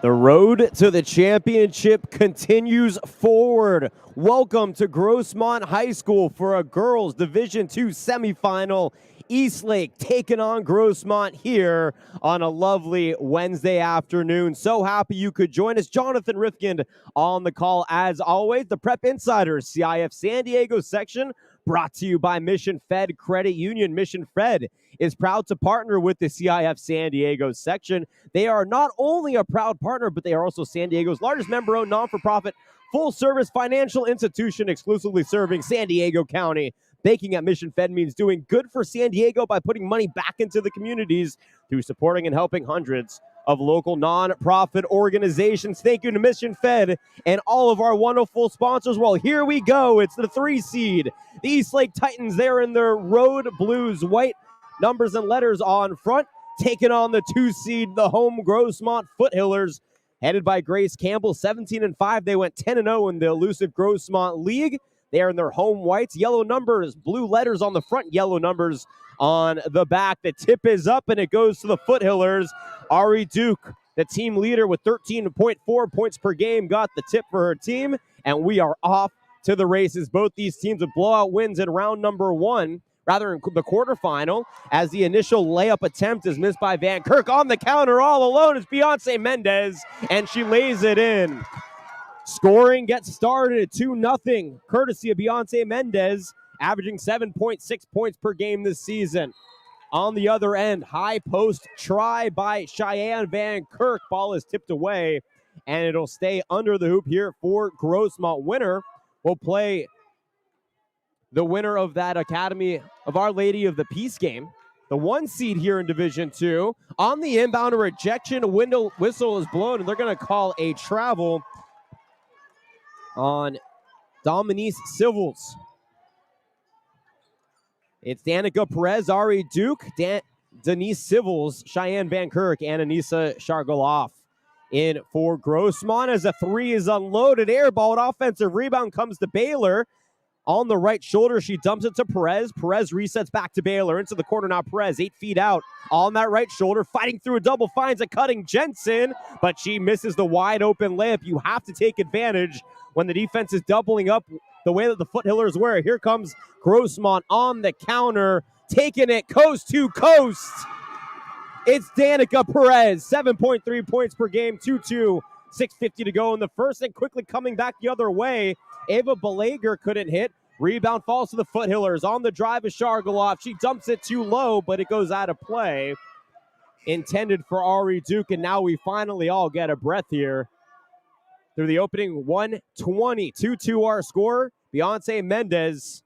The road to the championship continues forward. Welcome to Grossmont High School for a girls Division II semifinal. Eastlake taking on Grossmont here on a lovely Wednesday afternoon. So happy you could join us. Jonathan Rifkind on the call as always. The Prep Insiders CIF San Diego section brought to you by Mission Fed Credit Union. Mission Fed is proud to partner with the CIF San Diego section. They are not only a proud partner, but they are also San Diego's largest member-owned non-for-profit full-service financial institution exclusively serving San Diego County. Banking at Mission Fed means doing good for San Diego by putting money back into the communities through supporting and helping hundreds of local non-profit organizations. Thank you to Mission Fed and all of our wonderful sponsors. Well, here we go. It's the 3 seed. The Eastlake Titans, they're in their road blues, white numbers and letters on front, taking on the 2 seed, the home Grossmont Foothillers, headed by Grace Campbell. 17-5. They went 10-0 in the elusive Grossmont League. They are in their home whites, yellow numbers, blue letters on the front, yellow numbers on the back. The tip is up, and it goes to the Foothillers. Ari Duke, the team leader with 13.4 points per game, got the tip for her team, and we are off to the races. Both these teams with blowout wins in round number 1, rather in the quarterfinal, as the initial layup attempt is missed by Van Kirk. On the counter all alone is Beyonce Mendez, and she lays it in. Scoring gets started at 2-0, courtesy of Beyonce Mendez, averaging 7.6 points per game this season. On the other end, high post try by Cheyenne Van Kirk. Ball is tipped away, and it'll stay under the hoop here for Grossmont. Winner will play the winner of that Academy of Our Lady of the Peace game, the 1 seed here in Division II. On the inbound, a rejection, a whistle is blown, and they're going to call a travel on Dominique Civils. It's Danica Perez, Ari Duke, Denise Civils, Cheyenne Van Kirk, and Anissa Shargoloff in for Grossmont as a 3 is unloaded. Airball, offensive rebound comes to Baylor. On the right shoulder, she dumps it to Perez. Perez resets back to Baylor. Into the corner now, Perez, 8 feet out. On that right shoulder, fighting through a double, finds a cutting Jensen, but she misses the wide open layup. You have to take advantage when the defense is doubling up the way that the Foothillers were. Here comes Grossmont on the counter, taking it coast to coast. It's Danica Perez, 7.3 points per game, 2-2, 6:50 to go in the first, and quickly coming back the other way. Ava Belager couldn't hit. Rebound falls to the Foothillers. On the drive is Shargoloff. She dumps it too low, but it goes out of play. Intended for Ari Duke, and now we finally all get a breath here. Through the opening 1:20, 2-2 our score. Beyonce Mendez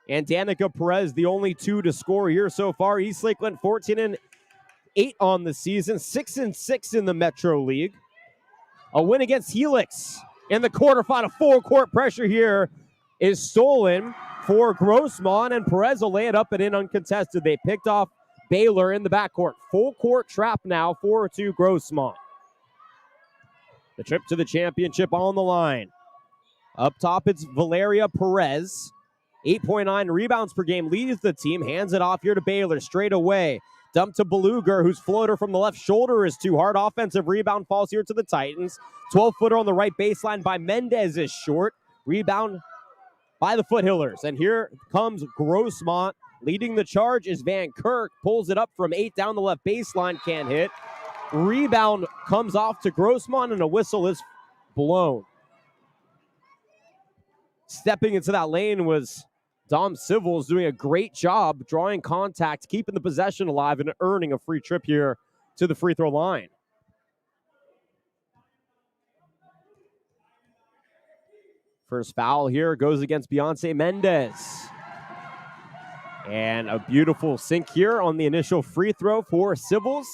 and Danica Perez, the only 2 to score here so far. Eastlake went 14-8 on the season, 6-6 in the Metro League. A win against Helix in the quarterfinal. Full court pressure here is stolen for Grossmont, and Perez will lay it up and in uncontested. They picked off Baylor in the backcourt. Full court trap now, 4-2 Grossmont. The trip to the championship on the line. Up top, it's Valeria Perez. 8.9 rebounds per game, leads the team. Hands it off here to Baylor straight away. Dump to Beluger, whose floater from the left shoulder is too hard. Offensive rebound falls here to the Titans. 12-footer on the right baseline by Mendez is short. Rebound by the Foothillers. And here comes Grossmont. Leading the charge is Van Kirk. Pulls it up from 8 down the left baseline. Can't hit. Rebound comes off to Grossmont, and a whistle is blown. Stepping into that lane was Dom Civils, doing a great job drawing contact, keeping the possession alive, and earning a free trip here to the free throw line. First foul here goes against Beyonce Mendez. And a beautiful sink here on the initial free throw for Civils.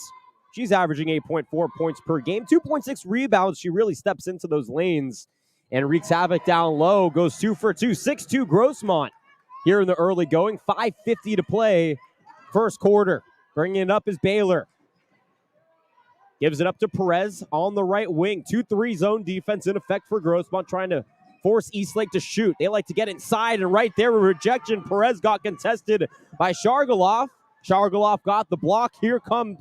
She's averaging 8.4 points per game, 2.6 rebounds. She really steps into those lanes and wreaks havoc down low. Goes 2 for 2, 6-2 Grossmont here in the early going. 5:50 to play first quarter. Bringing it up is Baylor. Gives it up to Perez on the right wing. 2-3 zone defense in effect for Grossmont, trying to force Eastlake to shoot. They like to get inside, and right there, a rejection. Perez got contested by Shargoloff. Shargoloff got the block. Here come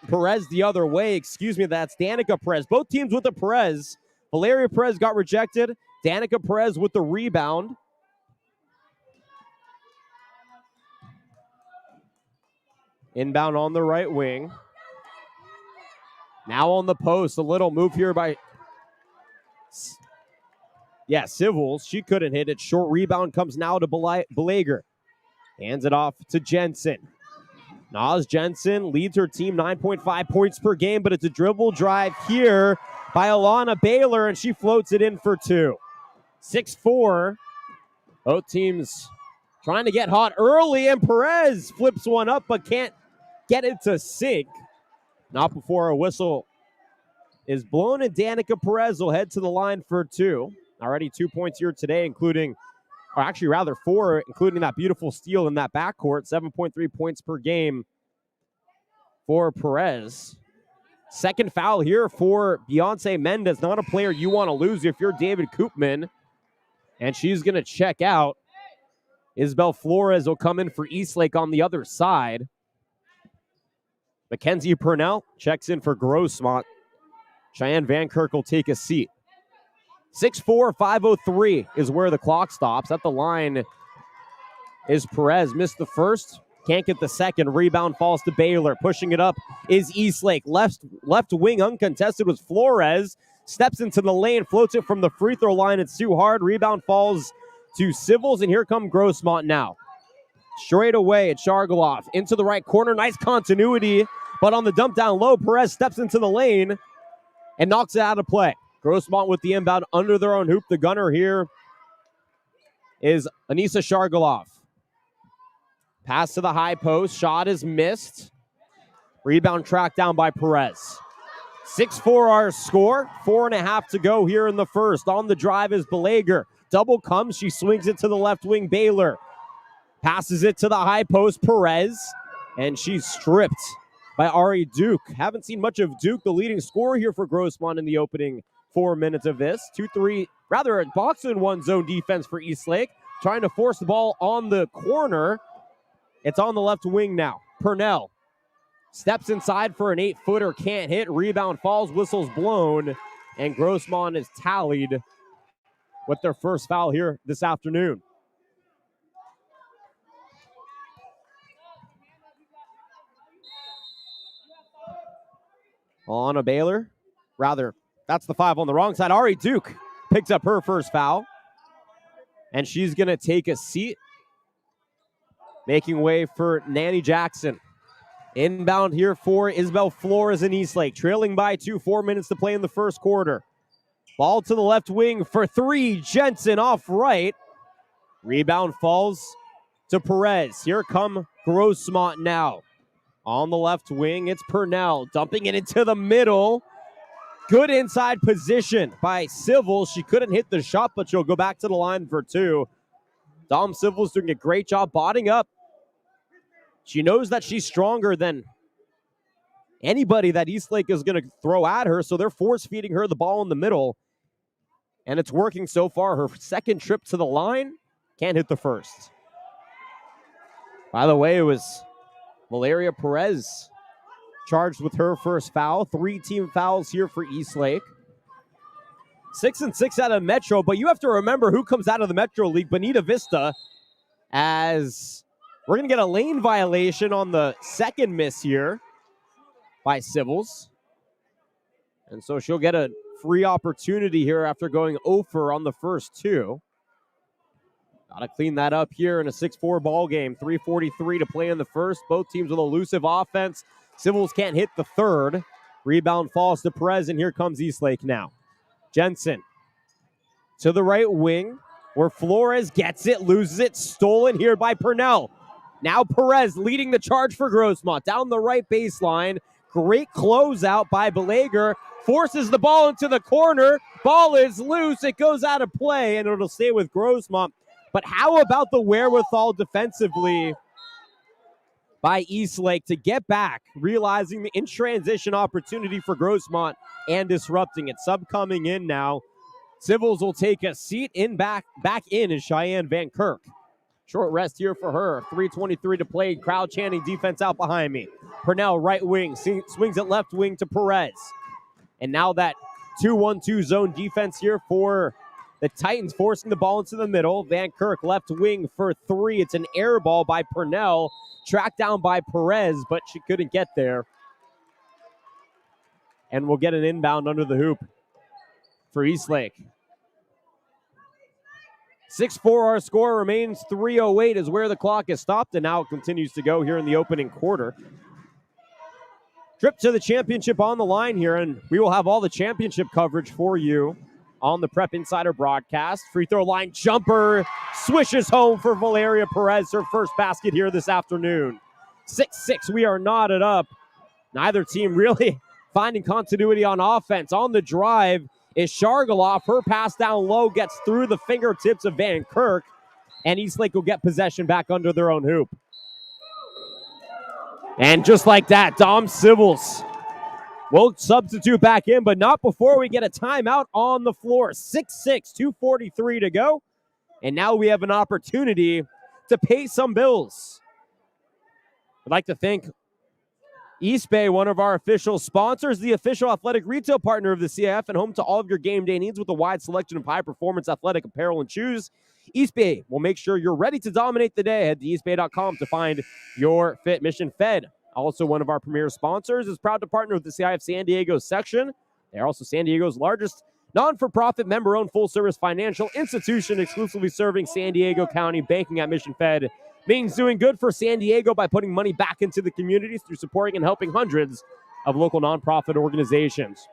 Perez the other way. Excuse me, that's Danica Perez. Both teams with the Perez. Valeria Perez got rejected. Danica Perez with the rebound. Inbound on the right wing. Now on the post. A little move here by... Yeah, Civils. She couldn't hit it. Short rebound comes now to Belager. Hands it off to Jensen. Naz Jensen leads her team 9.5 points per game, but it's a dribble drive here by Alana Baylor, and she floats it in for 2. 6-4. Both teams trying to get hot early, and Perez flips one up but can't get it to sink. Not before a whistle is blown, and Danica Perez will head to the line for 2. Already 2 points here today, including, or actually rather 4, including that beautiful steal in that backcourt. 7.3 points per game for Perez. Second foul here for Beyonce Mendez. Not a player you want to lose if you're David Koopman. And she's going to check out. Isabel Flores will come in for Eastlake on the other side. Mackenzie Purnell checks in for Grossmont. Cheyenne Van Kirk will take a seat. 6-4, 5:03 is where the clock stops. At the line is Perez. Missed the first. Can't get the second. Rebound falls to Baylor. Pushing it up is Eastlake. Left wing uncontested was Flores. Steps into the lane. Floats it from the free throw line. It's too hard. Rebound falls to Civils. And here come Grossmont now. Straight away at Shargaloff. Into the right corner. Nice continuity. But on the dump down low, Perez steps into the lane and knocks it out of play. Grossmont with the inbound under their own hoop. The gunner here is Anissa Shargaloff. Pass to the high post. Shot is missed. Rebound tracked down by Perez. 6-4 our score. 4.5 to go here in the first. On the drive is Belager. Double comes. She swings it to the left wing. Baylor passes it to the high post. Perez. And she's stripped by Ari Duke. Haven't seen much of Duke, the leading scorer here for Grossmont in the opening 4 minutes of this. 2-3, rather a box and one zone defense for Eastlake. Trying to force the ball on the corner. It's on the left wing now. Purnell steps inside for an 8-footer. Can't hit. Rebound falls. Whistle's blown. And Grossmont is tallied with their first foul here this afternoon. Alana Baylor. Rather, that's the 5 on the wrong side. Ari Duke picks up her first foul. And she's going to take a seat. Making way for Nanny Jackson. Inbound here for Isabel Flores and Eastlake. Trailing by 2, 4 minutes to play in the first quarter. Ball to the left wing for 3. Jensen off right. Rebound falls to Perez. Here come Grossmont now. On the left wing, it's Purnell. Dumping it into the middle. Good inside position by Civils. She couldn't hit the shot, but she'll go back to the line for 2. Dom Civils doing a great job botting up. She knows that she's stronger than anybody that Eastlake is going to throw at her, so they're force-feeding her the ball in the middle. And it's working so far. Her second trip to the line, can't hit the first. By the way, it was Valeria Perez charged with her first foul. 3 team fouls here for Eastlake. 6-6 out of Metro, but you have to remember who comes out of the Metro League. Bonita Vista, as we're going to get a lane violation on the second miss here by Civils. And so she'll get a free opportunity here after going 0 on the first 2. Got to clean that up here in a 6-4 ball game. 3:43 to play in the first. Both teams with elusive offense. Civils can't hit the third. Rebound falls to Perez, and here comes Eastlake now. Jensen to the right wing, where Flores gets it, loses it, stolen here by Purnell. Now Perez leading the charge for Grossmont. Down the right baseline. Great closeout by Belager. Forces the ball into the corner. Ball is loose. It goes out of play, and it'll stay with Grossmont. But how about the wherewithal defensively by Eastlake to get back, realizing the in-transition opportunity for Grossmont and disrupting it. Sub coming in now. Civils will take a seat. Back in is Cheyenne Van Kirk. Short rest here for her. 3:23 to play. Crowd chanting defense out behind me. Purnell, right wing, swings it left wing to Perez. And now that 2-1-2 zone defense here for the Titans, forcing the ball into the middle. Van Kirk, left wing for three. It's an air ball by Purnell, tracked down by Perez, but she couldn't get there. And we'll get an inbound under the hoop for Eastlake. 6-4 our score remains. 3:08 is where the clock is stopped, and now it continues to go here in the opening quarter. Trip to the championship on the line here, and we will have all the championship coverage for you on the Prep Insider broadcast. Free throw line jumper swishes home for Valeria Perez, her first basket here this afternoon. 6-6, we are knotted up. Neither team really finding continuity on offense. On the drive is Shargaloff. Her pass down low gets through the fingertips of Van Kirk, and Eastlake will get possession back under their own hoop. And just like that, Dom Sibbles will substitute back in, but not before we get a timeout on the floor. 6-6, 2:43 to go, and now we have an opportunity to pay some bills. I'd like to thank East Bay, one of our official sponsors, the official athletic retail partner of the CIF, and home to all of your game day needs with a wide selection of high-performance athletic apparel and shoes. East Bay will make sure you're ready to dominate the day. Head to eastbay.com to find your fit. Mission Fed, also one of our premier sponsors, is proud to partner with the CIF San Diego section. They're also San Diego's largest non-for-profit, member-owned, full-service financial institution, exclusively serving San Diego County. Banking at Mission Fed means doing good for San Diego by putting money back into the communities through supporting and helping hundreds of local nonprofit organizations.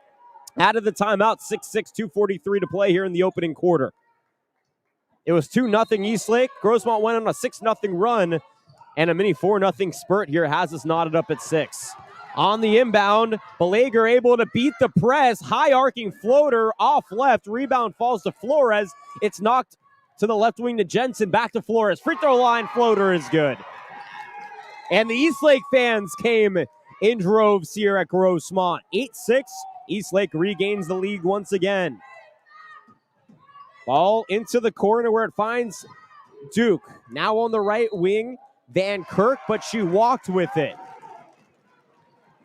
Out of the timeout, 6-6, 2:43 to play here in the opening quarter. It was 2-0 Eastlake. Grossmont went on a 6-0 run, and a mini 4-0 spurt here has us knotted up at 6. On the inbound, Belager able to beat the press. High arcing floater off left. Rebound falls to Flores. It's knocked to the left wing to Jensen. Back to Flores. Free throw line floater is good. And the Eastlake fans came in droves here at Grossmont. 8-6. Eastlake regains the lead once again. Ball into the corner where it finds Duke. Now on the right wing, Van Kirk, but she walked with it.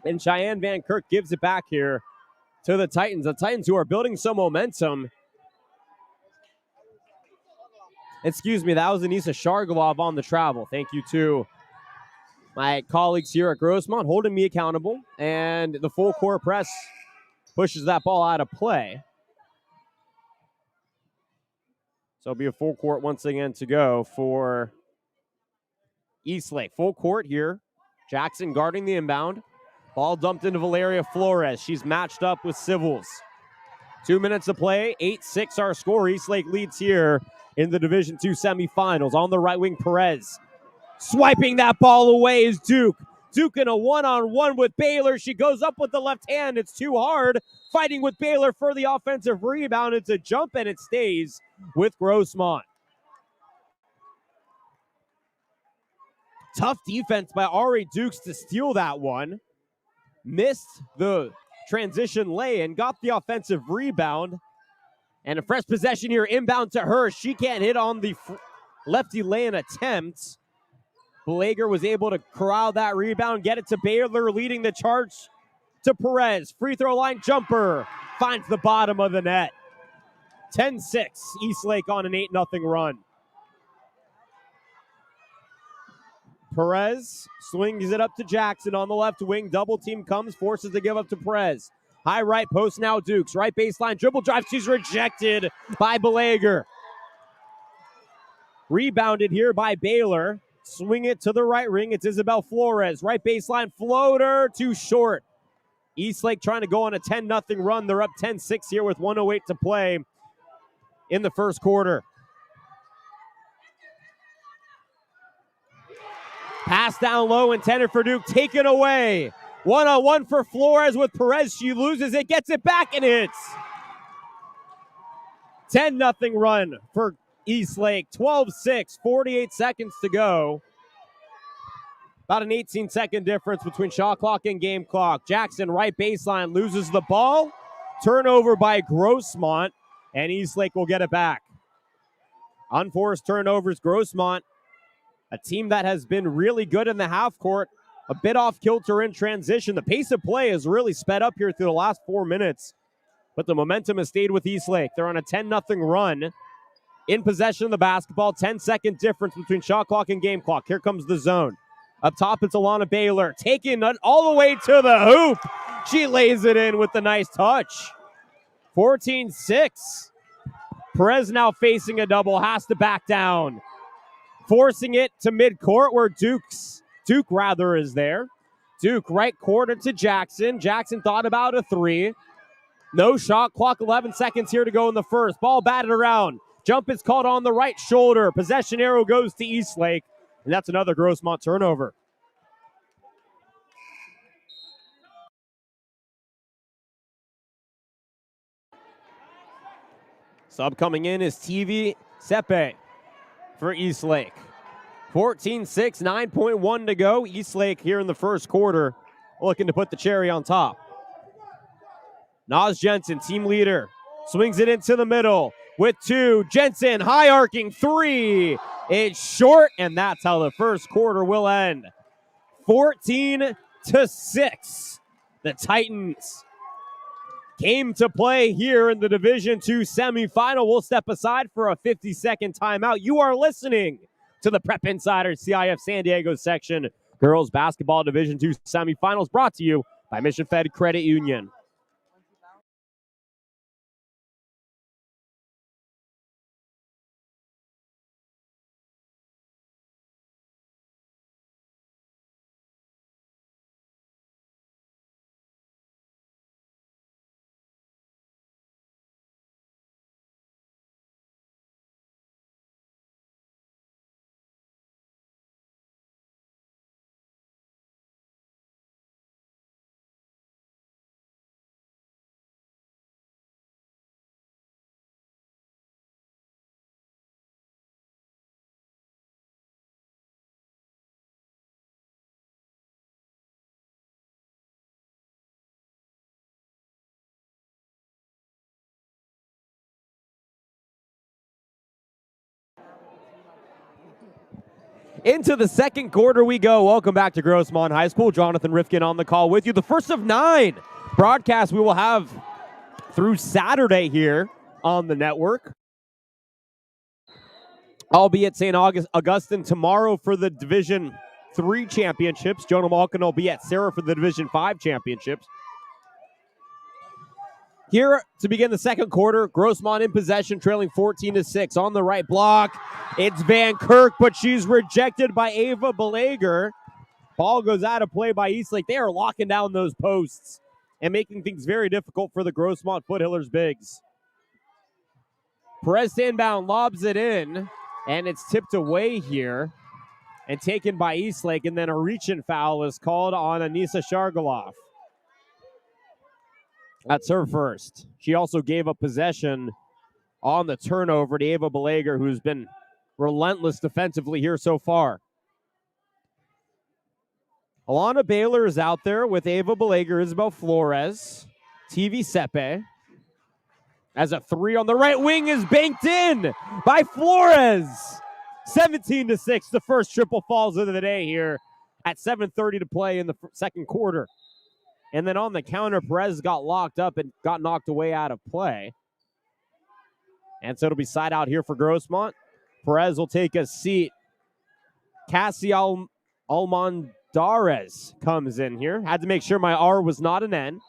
And Cheyenne Van Kirk gives it back here to the Titans. The Titans who are building some momentum. Excuse me, that was Anissa Shargalov on the travel. Thank you to my colleagues here at Grossmont holding me accountable. And the full court press pushes that ball out of play. So it'll be a full court once again to go for Eastlake. Full court here. Jackson guarding the inbound. Ball dumped into Valeria Flores. She's matched up with Civils. 2 minutes to play. 8-6 our score. Eastlake leads here in the Division II semifinals. On the right wing, Perez. Swiping that ball away is Duke. Duke in a one-on-one with Baylor. She goes up with the left hand. It's too hard. Fighting with Baylor for the offensive rebound. It's a jump, and it stays with Grossmont. Tough defense by Ari Dukes to steal that one. Missed the transition lay and got the offensive rebound. And a fresh possession here, inbound to her. She can't hit on the lefty lay-in attempt. Belager was able to corral that rebound, get it to Baylor, leading the charge to Perez. Free throw line jumper finds the bottom of the net. 10-6, Eastlake on an 8-0 run. Perez swings it up to Jackson on the left wing. Double team comes, forces to give up to Perez. High right post now Dukes. Right baseline, dribble drive. She's rejected by Belager. Rebounded here by Baylor. Swing it to the right ring. It's Isabel Flores. Right baseline floater, too short. Eastlake trying to go on a 10-0 run. They're up 10-6 here with 1:08 to play in the first quarter. Pass down low, intended for Duke, taken away. One-on-one for Flores with Perez. She loses it, gets it back, and hits. 10-0 run for Eastlake. 12-6, 48 seconds to go. About an 18-second difference between shot clock and game clock. Jackson, right baseline, loses the ball. Turnover by Grossmont, and Eastlake will get it back. Unforced turnovers, Grossmont A team that has been really good in the half court, a bit off kilter in transition. The pace of play has really sped up here through the last 4 minutes, but the momentum has stayed with Eastlake. They're on a 10-0 run. In possession of the basketball, 10-second difference between shot clock and game clock. Here comes the zone. Up top, it's Alana Baylor, taking it all the way to the hoop. She lays it in with the nice touch. 14-6. Perez now facing a double, has to back down. Forcing it to midcourt where Duke is there. Duke right corner to Jackson. Jackson thought about a three. No shot clock, 11 seconds here to go in the first. Ball batted around. Jump is caught on the right shoulder. Possession arrow goes to Eastlake, and that's another Grossmont turnover. Sub coming in is TV Sepe for Eastlake. 14-6, 9.1 to go. Eastlake here in the first quarter looking to put the cherry on top. Naz Jensen, team leader, swings it into the middle with two. Jensen, high arcing three. It's short, and that's how the first quarter will end. 14-6. The Titans came to play here in the Division II semifinal. We'll step aside for a 50-second timeout. You are listening to the Prep Insider CIF San Diego section. Girls Basketball Division II semifinals brought to you by Mission Fed Credit Union. Into the second quarter we go. Welcome back to Grossmont High School. Jonathan Rifkin on the call with you. The first of 9 broadcasts we will have through Saturday here on the network. I'll be at St. Augustine tomorrow for the Division III championships. Jonah Malkin will be at Sarah for the Division V championships. Here to begin the second quarter, Grossmont in possession, trailing 14-6. On the right block, it's Van Kirk, but she's rejected by Ava Belager. Ball goes out of play by Eastlake. They are locking down those posts and making things very difficult for the Grossmont Foothillers bigs. Perez inbound, lobs it in, and it's tipped away here and taken by Eastlake, and then a reach-in foul is called on Anissa Shargaloff. That's her first. She also gave up possession on the turnover to Ava Belager, who's been relentless defensively here so far. Alana Baylor is out there with Ava Belager, Isabel Flores, TV Sepe. As a three on the right wing is banked in by Flores. 17-6, the first triple falls of the day here at 7:30 to play in the second quarter. And then on the counter, Perez got locked up and got knocked away out of play. And so it'll be side out here for Grossmont. Perez will take a seat. Cassie Almondarez comes in here. Had to make sure my R was not an N.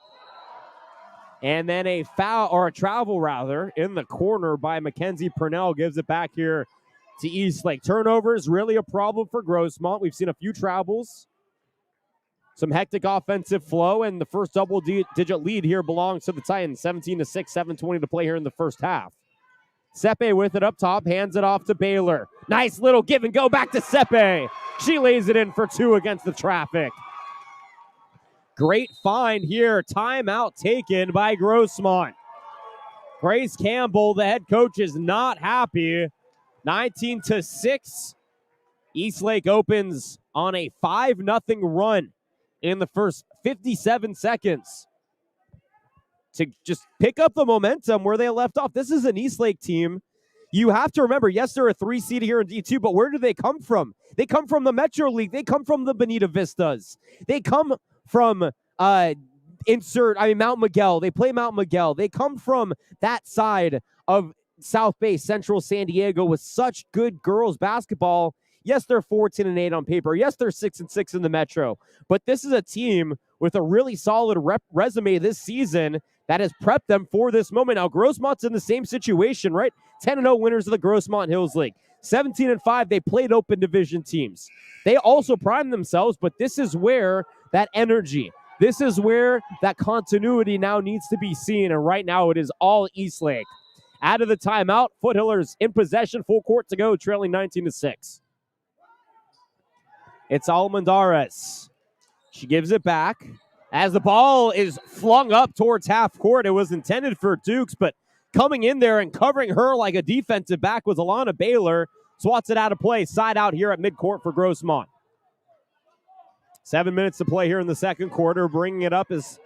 And then a foul, or a travel rather, in the corner by Mackenzie Purnell gives it back here to Eastlake. Turnovers really a problem for Grossmont. We've seen a few travels. Some hectic offensive flow, and the first double-digit lead here belongs to the Titans. 17-6, 7:20 to play here in the first half. Sepe with it up top, hands it off to Baylor. Nice little give and go back to Sepe. She lays it in for two against the traffic. Great find here. Timeout taken by Grossmont. Grace Campbell, the head coach, is not happy. 19-6. Eastlake opens on a 5-0 run in the first 57 seconds to just pick up the momentum where they left off. This is an Eastlake team You have to remember, yes, they're a 3 seed here in D2, but where do they come from? They come from the Metro League. They come from the Bonita Vistas. They come from Mount Miguel. They play Mount Miguel. They come from that side of South Bay, Central San Diego, with such good girls basketball. Yes, they're 14-8 on paper. Yes, they're 6-6 in the Metro. But this is a team with a really solid resume this season that has prepped them for this moment. Now, Grossmont's in the same situation, right? 10-0 winners of the Grossmont Hills League. 17-5, they played open division teams. They also primed themselves, but this is where that energy, this is where that continuity now needs to be seen, and right now it is all Eastlake. Out of the timeout, Foothillers in possession, full court to go, trailing 19-6. It's Almendarez. She gives it back. As the ball is flung up towards half court, it was intended for Dukes, but coming in there and covering her like a defensive back was Alana Baylor. Swats it out of play. Side out here at midcourt for Grossmont. 7 minutes to play here in the second quarter. Bringing it up is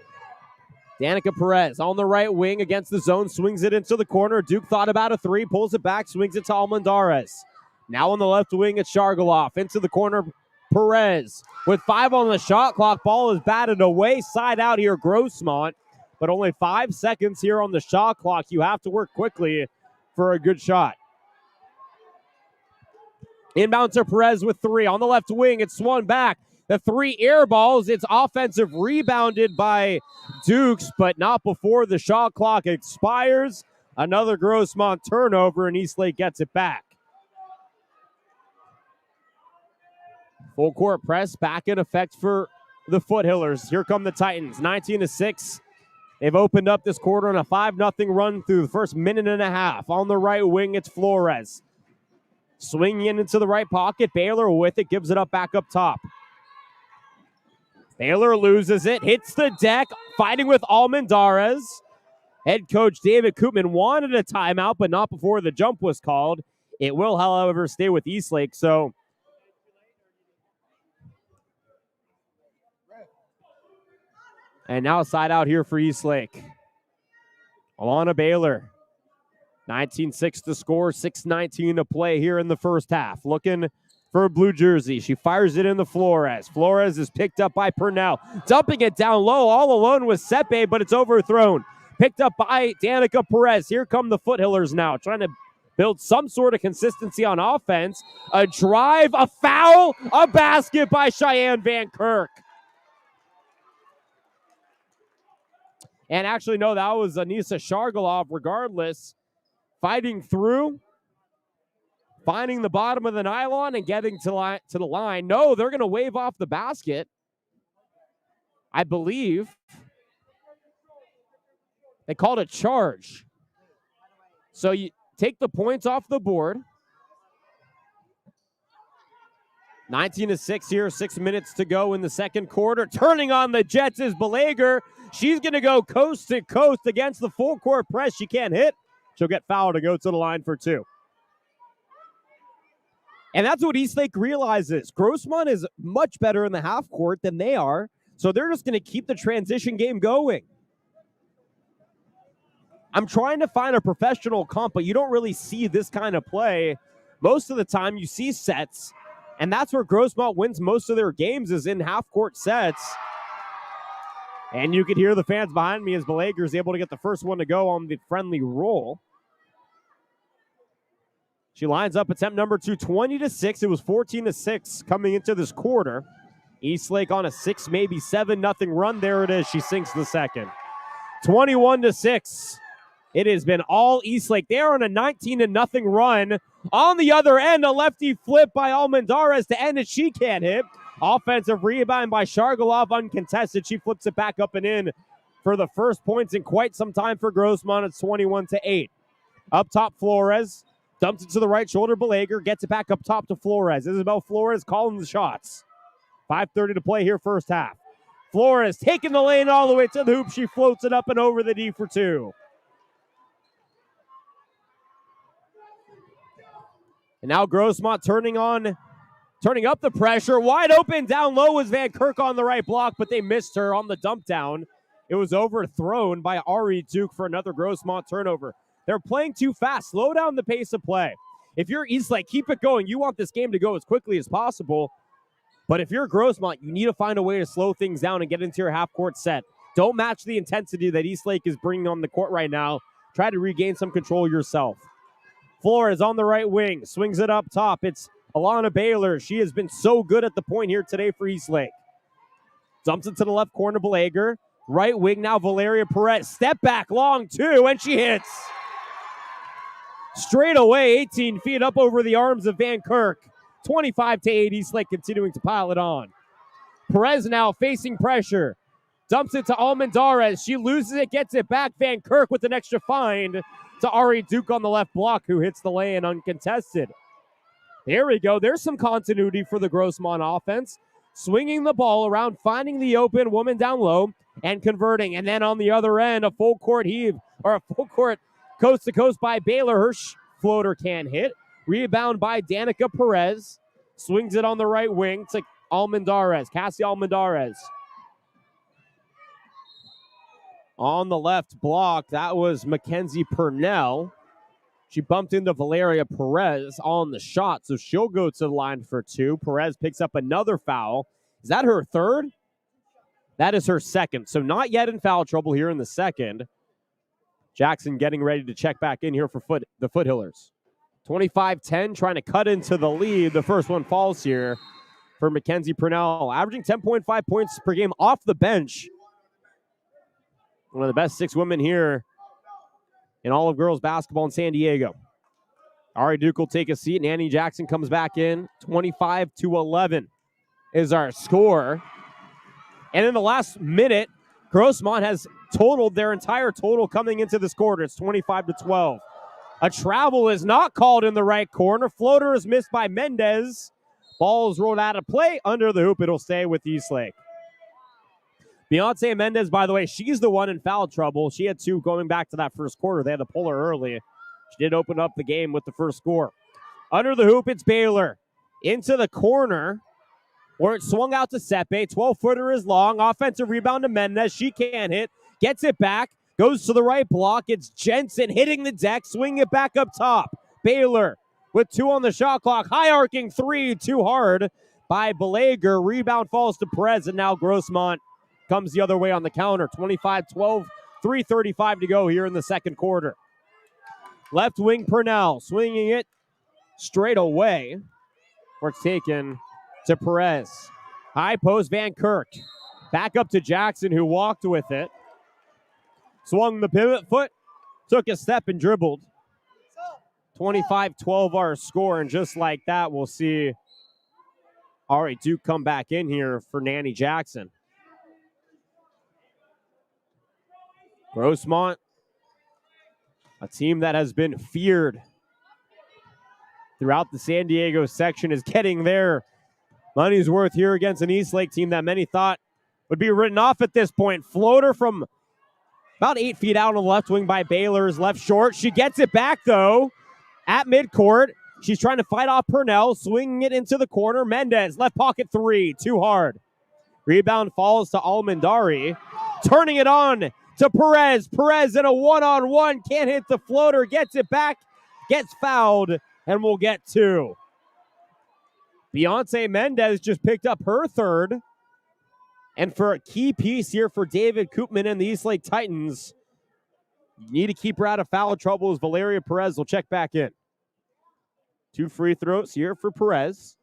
Danica Perez on the right wing against the zone. Swings it into the corner. Duke thought about a three. Pulls it back. Swings it to Almendarez. Now on the left wing, it's Shargaloff. Into the corner, Perez. With 5 on the shot clock. Ball is batted away. Side out here, Grossmont. But only 5 seconds here on the shot clock. You have to work quickly for a good shot. Inbound to Perez with 3. On the left wing, it's swung back. The 3 air balls. It's offensive rebounded by Dukes, but not before the shot clock expires. Another Grossmont turnover, and Eastlake gets it back. Full court press back in effect for the Foothillers. Here come the Titans, 19-6. They've opened up this quarter on a 5-0 run through the first minute and a half. On the right wing, it's Flores. Swinging into the right pocket. Baylor with it, gives it up back up top. Baylor loses it, hits the deck, fighting with Almendarez. Head coach David Koopman wanted a timeout, but not before the jump was called. It will, however, stay with Eastlake, so... And now side out here for Eastlake. Alana Baylor. 19-6 to score, 6:19 to play here in the first half. Looking for a blue jersey. She fires it in the Flores. Flores is picked up by Purnell. Dumping it down low, all alone with Sepe, but it's overthrown. Picked up by Danica Perez. Here come the Foothillers now, trying to build some sort of consistency on offense. A drive, a foul, a basket by Cheyenne Van Kirk. And actually, no, that was Anissa Shargaloff regardless. Fighting through, finding the bottom of the nylon and getting to the line. No, they're going to wave off the basket, I believe. They called a charge. So you take the points off the board. 19-6 here, 6 minutes to go in the second quarter. Turning on the Jets is Belager. She's going to go coast to coast against the full court press. She can't hit. She'll get fouled to go to the line for 2. And that's what Eastlake realizes. Grossmont is much better in the half court than they are, so they're just going to keep the transition game going. I'm trying to find a professional comp, but you don't really see this kind of play. Most of the time you see sets, and that's where Grossmont wins most of their games, is in half-court sets. And you could hear the fans behind me as Belager is able to get the first one to go on the friendly roll. She lines up attempt number 2, 20-6. It was 14-6 coming into this quarter. Eastlake on a 6, maybe 7-0 run. There it is. She sinks the second. 21-6. It has been all Eastlake. They are on a 19-0 run. On the other end, a lefty flip by Almendarez to end it. She can't hit. Offensive rebound by Shargaloff, uncontested. She flips it back up and in for the first points in quite some time for Grossmont. It's 21-8. Up top, Flores. Dumps it to the right shoulder. Belager gets it back up top to Flores. Isabel Flores calling the shots. 5:30 to play here, first half. Flores taking the lane all the way to the hoop. She floats it up and over the D for 2. And now Grossmont turning up the pressure. Wide open down low was Van Kirk on the right block, but they missed her on the dump down. It was overthrown by Ari Duke for another Grossmont turnover. They're playing too fast. Slow down the pace of play. If you're Eastlake, keep it going. You want this game to go as quickly as possible. But if you're Grossmont, you need to find a way to slow things down and get into your half-court set. Don't match the intensity that Eastlake is bringing on the court right now. Try to regain some control yourself. Flores on the right wing, swings it up top. It's Alana Baylor. She has been so good at the point here today for Eastlake. Dumps it to the left corner, Belager. Right wing now, Valeria Perez. Step back, long two, and she hits. Straight away, 18 feet up over the arms of Van Kirk. 25-8, Eastlake continuing to pile it on. Perez now facing pressure. Dumps it to Almendarez. She loses it, gets it back. Van Kirk with an extra find to Ari Duke on the left block, who hits the lay-in uncontested. There we go. There's some continuity for the Grossmont offense. Swinging the ball around, finding the open woman down low, and converting. And then on the other end, a full court heave, or a full court coast to coast by Baylor. Her floater can't hit. Rebound by Danica Perez. Swings it on the right wing to Almendarez, Cassie Almendarez. On the left block, that was Mackenzie Purnell. She bumped into Valeria Perez on the shot, so she'll go to the line for two. Perez picks up another foul. Is that her third? That is her second, so not yet in foul trouble here in the second. Jackson getting ready to check back in here for the Foothillers. 25-10, trying to cut into the lead. The first one falls here for Mackenzie Purnell, averaging 10.5 points per game off the bench. One of the best six women here in all of girls basketball in San Diego. Ari Duke will take a seat, and Annie Jackson comes back in. 25-11 is our score. And in the last minute, Grossmont has totaled their entire total coming into this quarter. It's 25-12. A travel is not called in the right corner. Floater is missed by Mendez. Ball is rolled out of play. Under the hoop, it'll stay with Eastlake. Beyonce Mendez, by the way, she's the one in foul trouble. She had two going back to that first quarter. They had to pull her early. She did open up the game with the first score. Under the hoop, it's Baylor. Into the corner, where it swung out to Sepe. 12-footer is long. Offensive rebound to Mendez. She can't hit. Gets it back. Goes to the right block. It's Jensen hitting the deck. Swinging it back up top. Baylor with two on the shot clock. High arcing three. Too hard by Belager. Rebound falls to Perez. And now Grossmont comes the other way on the counter. 25-12, 3:35 to go here in the second quarter. Left wing Purnell swinging it straight away. Where it's taken to Perez. High post Van Kirk. Back up to Jackson, who walked with it. Swung the pivot foot. Took a step and dribbled. 25-12 our score. And just like that, we'll see Ari Duke come back in here for Nanny Jackson. Grossmont, a team that has been feared throughout the San Diego section, is getting their money's worth here against an Eastlake team that many thought would be written off at this point. Floater from about 8 feet out on the left wing by Baylor is left short. She gets it back, though, at midcourt. She's trying to fight off Purnell, swinging it into the corner. Mendez, left pocket three, too hard. Rebound falls to Almandari. Turning it on to Perez. Perez in a one-on-one. Can't hit the floater. Gets it back. Gets fouled. And we'll get two. Beyonce Mendez just picked up her third. And for a key piece here for David Koopman and the Eastlake Titans, you need to keep her out of foul trouble as Valeria Perez will check back in. 2 free throws here for Perez.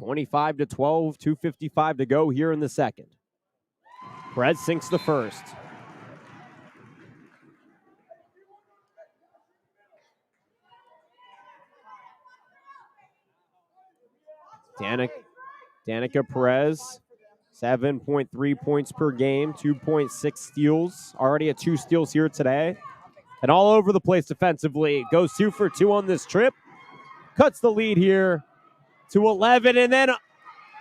25-12, 2:55 to go here in the second. Perez sinks the first. Danica Perez, 7.3 points per game, 2.6 steals. Already at 2 steals here today. And all over the place defensively. Goes 2 for 2 on this trip. Cuts the lead here to 11. And then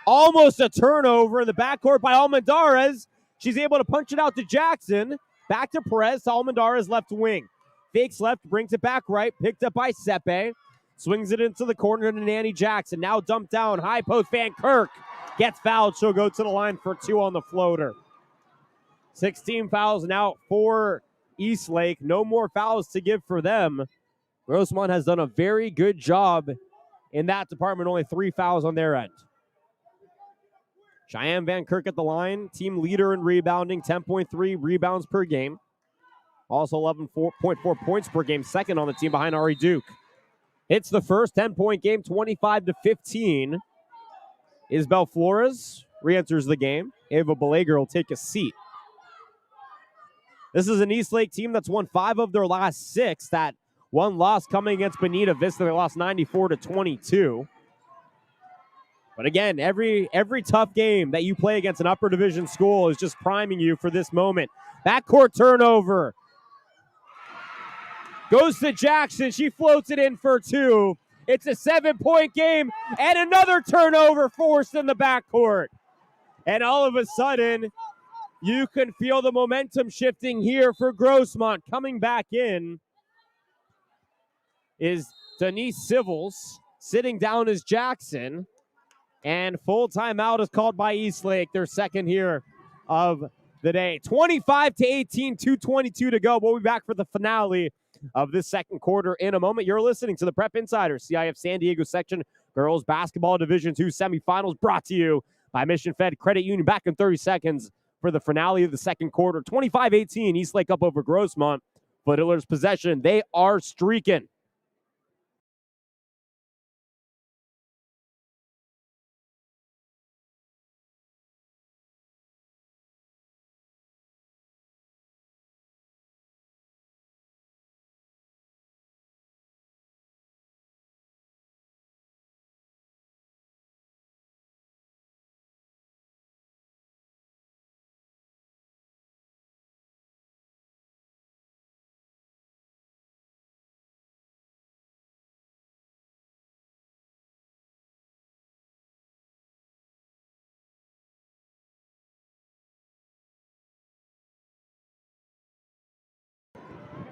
almost a turnover in the backcourt by Almendarez. She's able to punch it out to Jackson. Back to Perez, to Almendarez left wing. Fakes left, brings it back right. Picked up by Sepe. Swings it into the corner to Nanny Jackson. Now dumped down. High post, Van Kirk. Gets fouled. She'll go to the line for 2 on the floater. 16 fouls now for Eastlake. No more fouls to give for them. Grossmont has done a very good job in that department. Only 3 fouls on their end. Cheyenne Van Kirk at the line. Team leader in rebounding. 10.3 rebounds per game. Also 11.4 points per game. Second on the team behind Ari Duke. Hits the first 10-point game, 25-15. Isabel Flores re-enters the game. Ava Belager will take a seat. This is an Eastlake team that's won 5 of their last 6. That one loss coming against Bonita Vista. They lost 94-22. But again, every tough game that you play against an upper division school is just priming you for this moment. Backcourt turnover. Goes to Jackson. She floats it in for 2. It's a 7-point game, and another turnover forced in the backcourt. And all of a sudden, you can feel the momentum shifting here for Grossmont. Coming back in is Denise Civils. Sitting down is Jackson. And full timeout is called by Eastlake, their second here of the day. 25-18, 2:22 to go. We'll be back for the finale of this second quarter in a moment. You're listening to the Prep Insider, CIF San Diego section girls basketball Division II semifinals, brought to you by Mission Fed Credit Union. Back in 30 seconds for the finale of the second quarter. 25-18, Eastlake up over Grossmont. Foothills possession. They are streaking.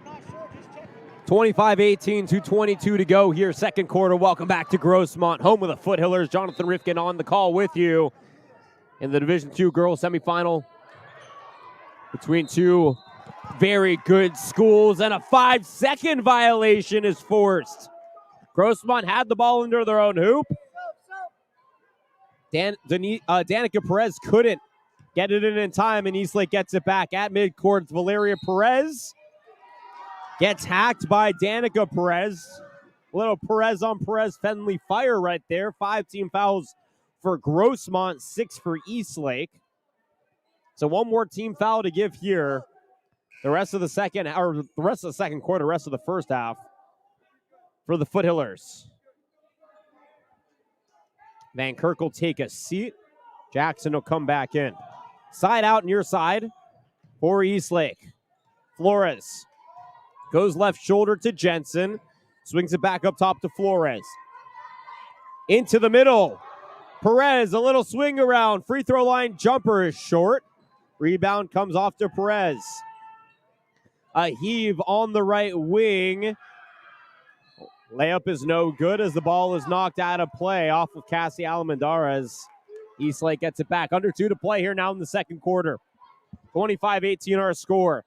Not sure, just check. 25-18, 2:22 to go here, second quarter. Welcome back to Grossmont, home of the Foothillers. Jonathan Rifkin on the call with you in the Division II girls semifinal between two very good schools, and a 5-second violation is forced. Grossmont had the ball under their own hoop. Danica Perez couldn't get it in time, and Eastlake gets it back at midcourt. Valeria Perez gets hacked by Danica Perez. A little Perez on Perez friendly fire right there. 5 team fouls for Grossmont, 6 for Eastlake. So one more team foul to give here. The rest of the second quarter, rest of the first half for the Foothillers. Van Kirk will take a seat. Jackson will come back in. Side out near side for Eastlake. Flores goes left shoulder to Jensen. Swings it back up top to Flores. Into the middle. Perez, a little swing around. Free throw line jumper is short. Rebound comes off to Perez. A heave on the right wing. Layup is no good as the ball is knocked out of play off of Cassie Almendarez. Eastlake gets it back. Under 2 to play here now in the second quarter. 25-18 our score.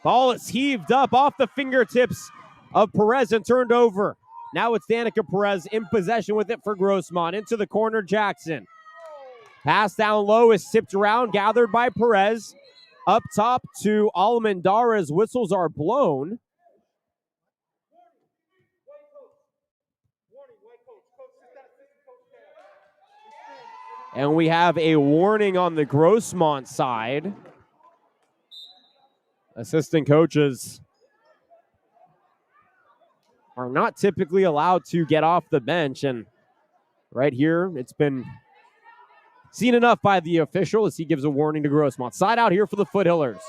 Ball is heaved up off the fingertips of Perez and turned over. Now it's Danica Perez in possession with it for Grossmont. Into the corner, Jackson. Pass down low is tipped around, gathered by Perez. Up top to Almendarez. Whistles are blown. And we have a warning on the Grossmont side. Assistant coaches are not typically allowed to get off the bench. And right here, it's been seen enough by the official as he gives a warning to Grossmont. Side out here for the Foothillers.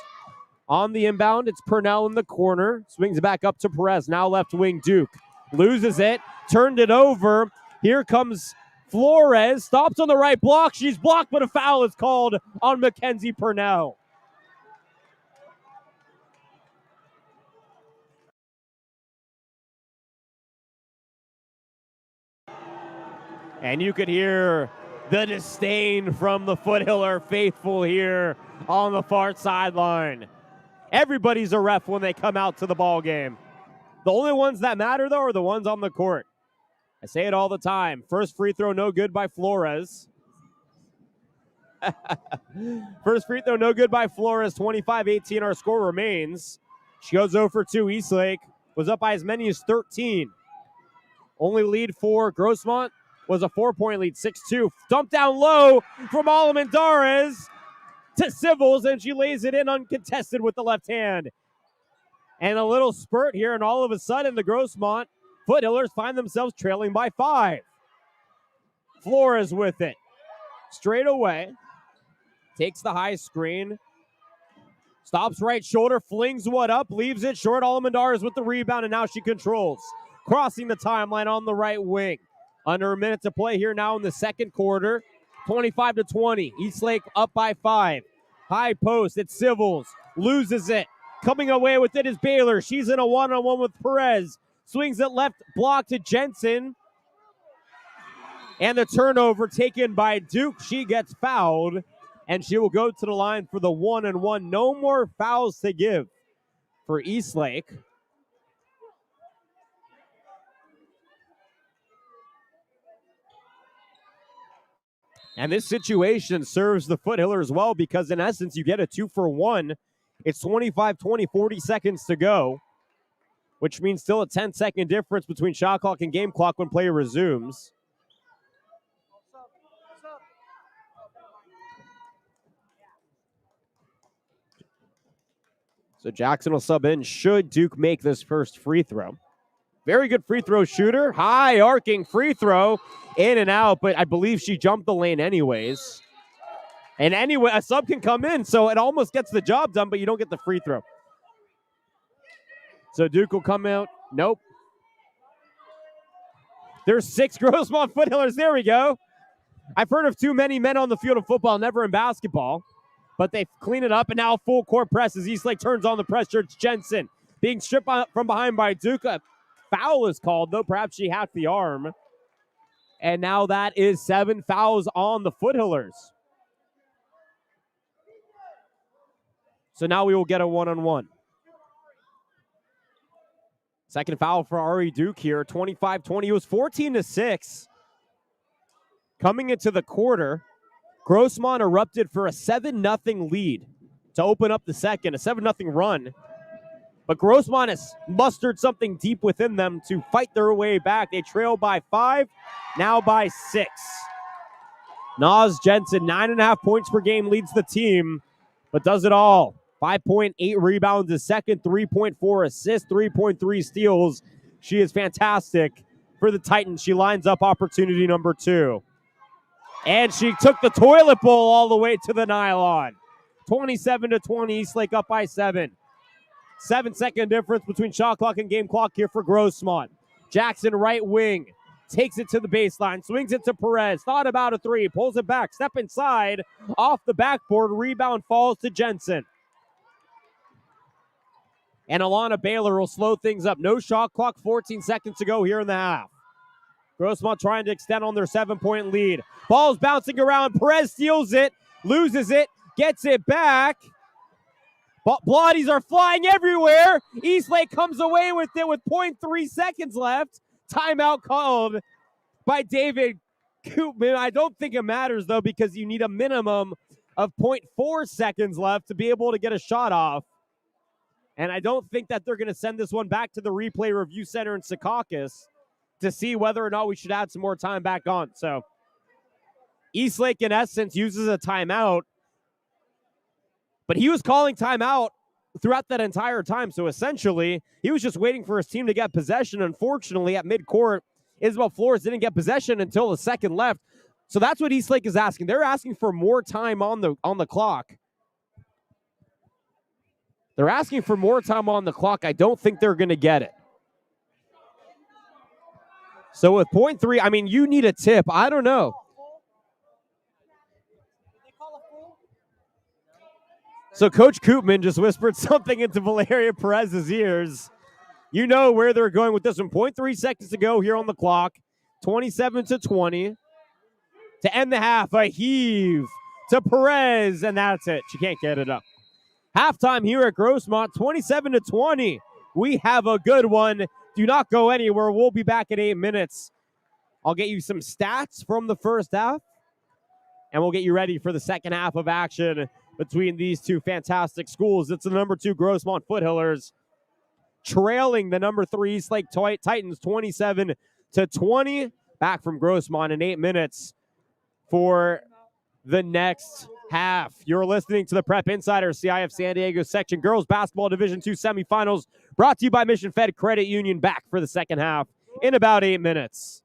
On the inbound, it's Purnell in the corner. Swings back up to Perez. Now left wing, Duke. Loses it. Turned it over. Here comes Flores. Stops on the right block. She's blocked, but a foul is called on Mackenzie Purnell. And you could hear The disdain from the Foothiller faithful here on the far sideline. Everybody's a ref when they come out to the ball game. The only ones that matter, though, are the ones on the court. I say it all the time. First free throw, no good by Flores. First free throw, no good by Flores. 25-18, our score remains. She goes 0 for 2. Eastlake was up by as many as 13. Only lead for Grossmont was a 4-point lead, 6-2. Dumped down low from Alamandares to Civils, and she lays it in uncontested with the left hand. And a little spurt here, and all of a sudden the Grossmont Foothillers find themselves trailing by 5. Flores with it. Straight away. Takes the high screen. Stops right shoulder, flings one up, leaves it short. Alamandares with the rebound, and now she controls. Crossing the timeline on the right wing. Under a minute to play here now in the second quarter. 25-20. Eastlake up by 5. High post. It's Civils. Loses it. Coming away with it is Baylor. She's in a one-on-one with Perez. Swings it left block to Jensen. And the turnover taken by Duke. She gets fouled. And she will go to the line for the 1-and-1. No more fouls to give for Eastlake. And this situation serves the Foothillers well because, in essence, you get a 2-for-1. It's 25-20, 40 seconds to go, which means still a 10-second difference between shot clock and game clock when play resumes. So Jackson will sub in should Duke make this first free throw. Very good free throw shooter. High arcing free throw. In and out, but I believe she jumped the lane anyways. And anyway, a sub can come in, so it almost gets the job done, but you don't get the free throw. So Duke will come out. Nope. There's 6 Grossmont Foothillers. There we go. I've heard of too many men on the field of football, never in basketball. But they clean it up, and now full court press as Eastlake turns on the pressure. It's Jensen being stripped from behind by Duke. A foul is called, though. Perhaps she hacked the arm. And now that is 7 fouls on the Foothillers. So now we will get a 1-on-1. Second foul for Ari Duke here. 25-20. It was 14-6. Coming into the quarter, Grossmont erupted for a 7-0 lead to open up the second, a 7-0 run. But Grossmont has mustered something deep within them to fight their way back. They trail by 5, now by 6. Naz Jensen, 9.5 points per game, leads the team, but does it all. 5.8 rebounds a second, 3.4 assists, 3.3 steals. She is fantastic for the Titans. She lines up opportunity number 2. And she took the toilet bowl all the way to the nylon. 27-20, Eastlake up by 7. 7-second difference between shot clock and game clock here for Grossmont. Jackson, right wing, takes it to the baseline, swings it to Perez, thought about a 3, pulls it back, step inside, off the backboard, rebound falls to Jensen. And Alana Baylor will slow things up. No shot clock, 14 seconds to go here in the half. Grossmont trying to extend on their 7-point lead. Ball's bouncing around, Perez steals it, loses it, gets it back. Blotties are flying everywhere. Eastlake comes away with it with 0.3 seconds left. Timeout called by David Koopman. I don't think it matters, though, because you need a minimum of 0.4 seconds left to be able to get a shot off. And I don't think that they're going to send this one back to the replay review center in Secaucus to see whether or not we should add some more time back on. So Eastlake, in essence, uses a timeout. But he was calling timeout throughout that entire time. So essentially, he was just waiting for his team to get possession. Unfortunately, at midcourt, Isabel Flores didn't get possession until the second left. So that's what Eastlake is asking. They're asking for more time on the clock. They're asking for more time on the clock. I don't think they're going to get it. So with 0.3, I mean, you need a tip. I don't know. So Coach Koopman just whispered something into Valeria Perez's ears. You know where they're going with this one. 0.3 seconds to go here on the clock. 27-20. to end the half. A heave to Perez, and that's it. She can't get it up. Halftime here at Grossmont, 27-20. We have a good one. Do not go anywhere. We'll be back in 8 minutes. I'll get you some stats from the first half, and we'll get you ready for the second half of action between these two fantastic schools. It's the number 2 Grossmont Foothillers trailing the number 3 Eastlake Titans 27-20. Back from Grossmont in 8 minutes for the next half. You're listening to the Prep Insider CIF San Diego Section Girls Basketball Division II Semifinals, brought to you by Mission Fed Credit Union. Back for the second half in about 8 minutes.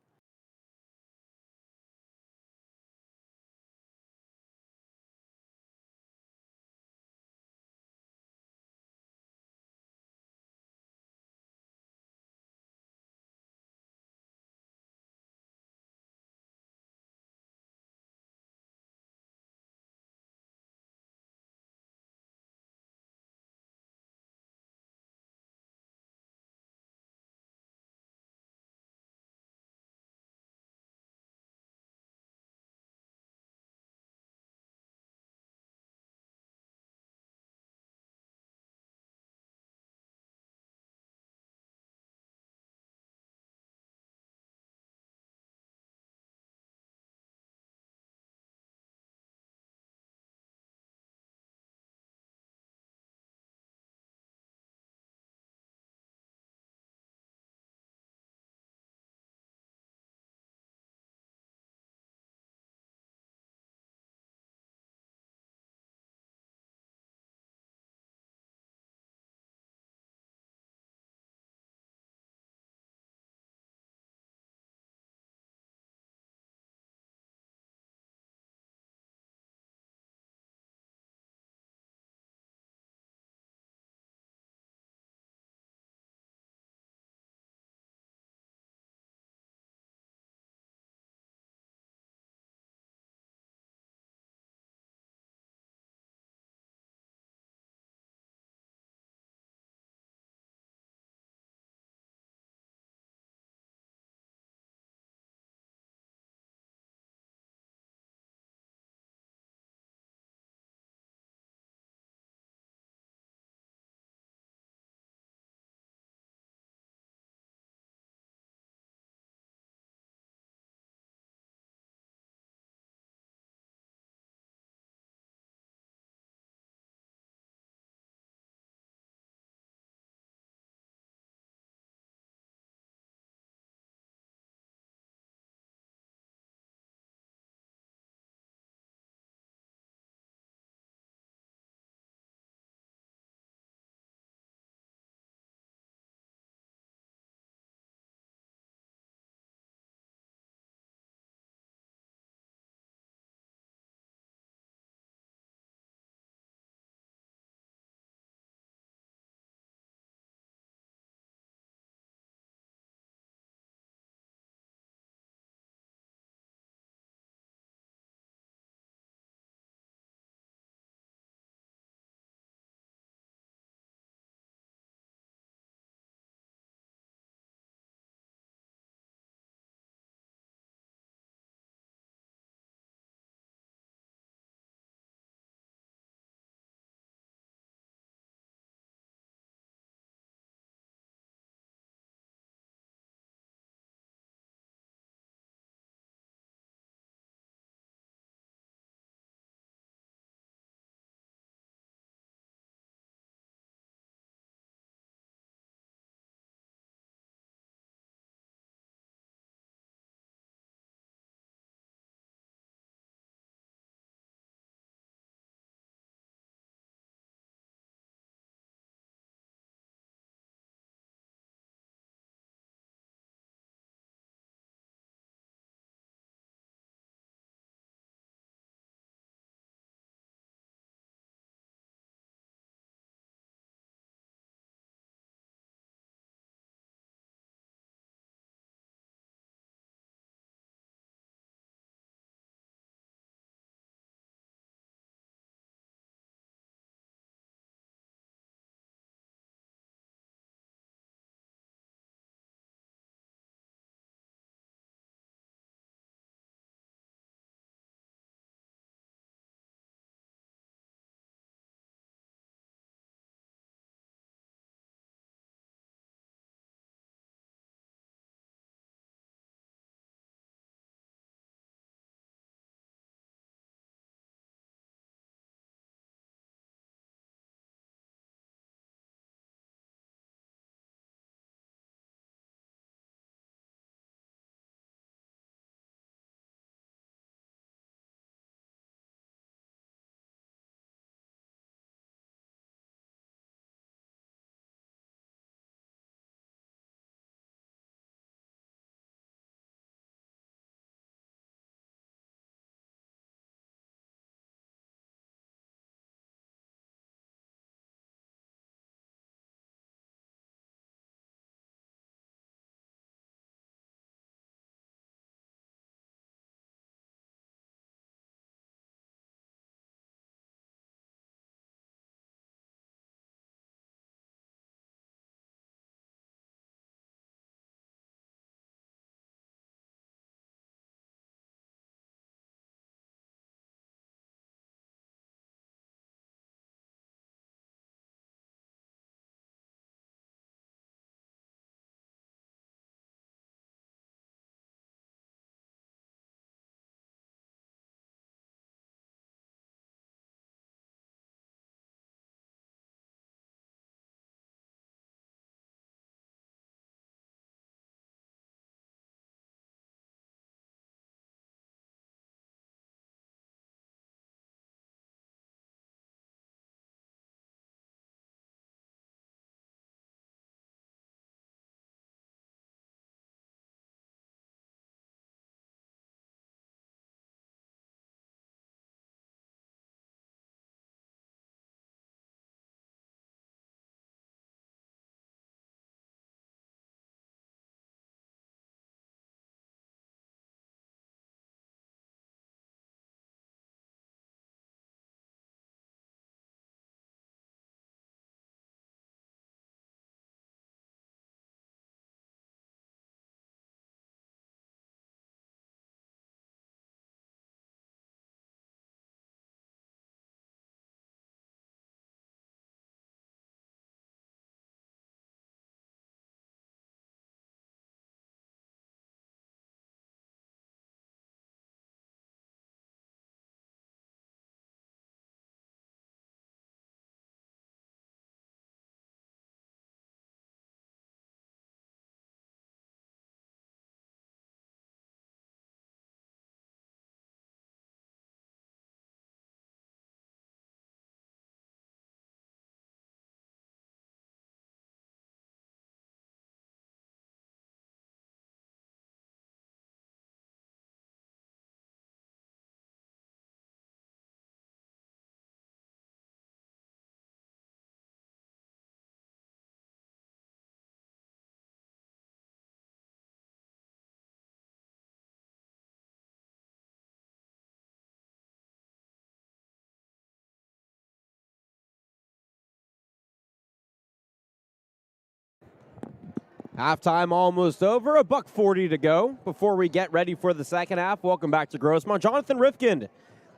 Halftime almost over. $1:40 to go before we get ready for the second half. Welcome back to Grossmont. Jonathan Rifkind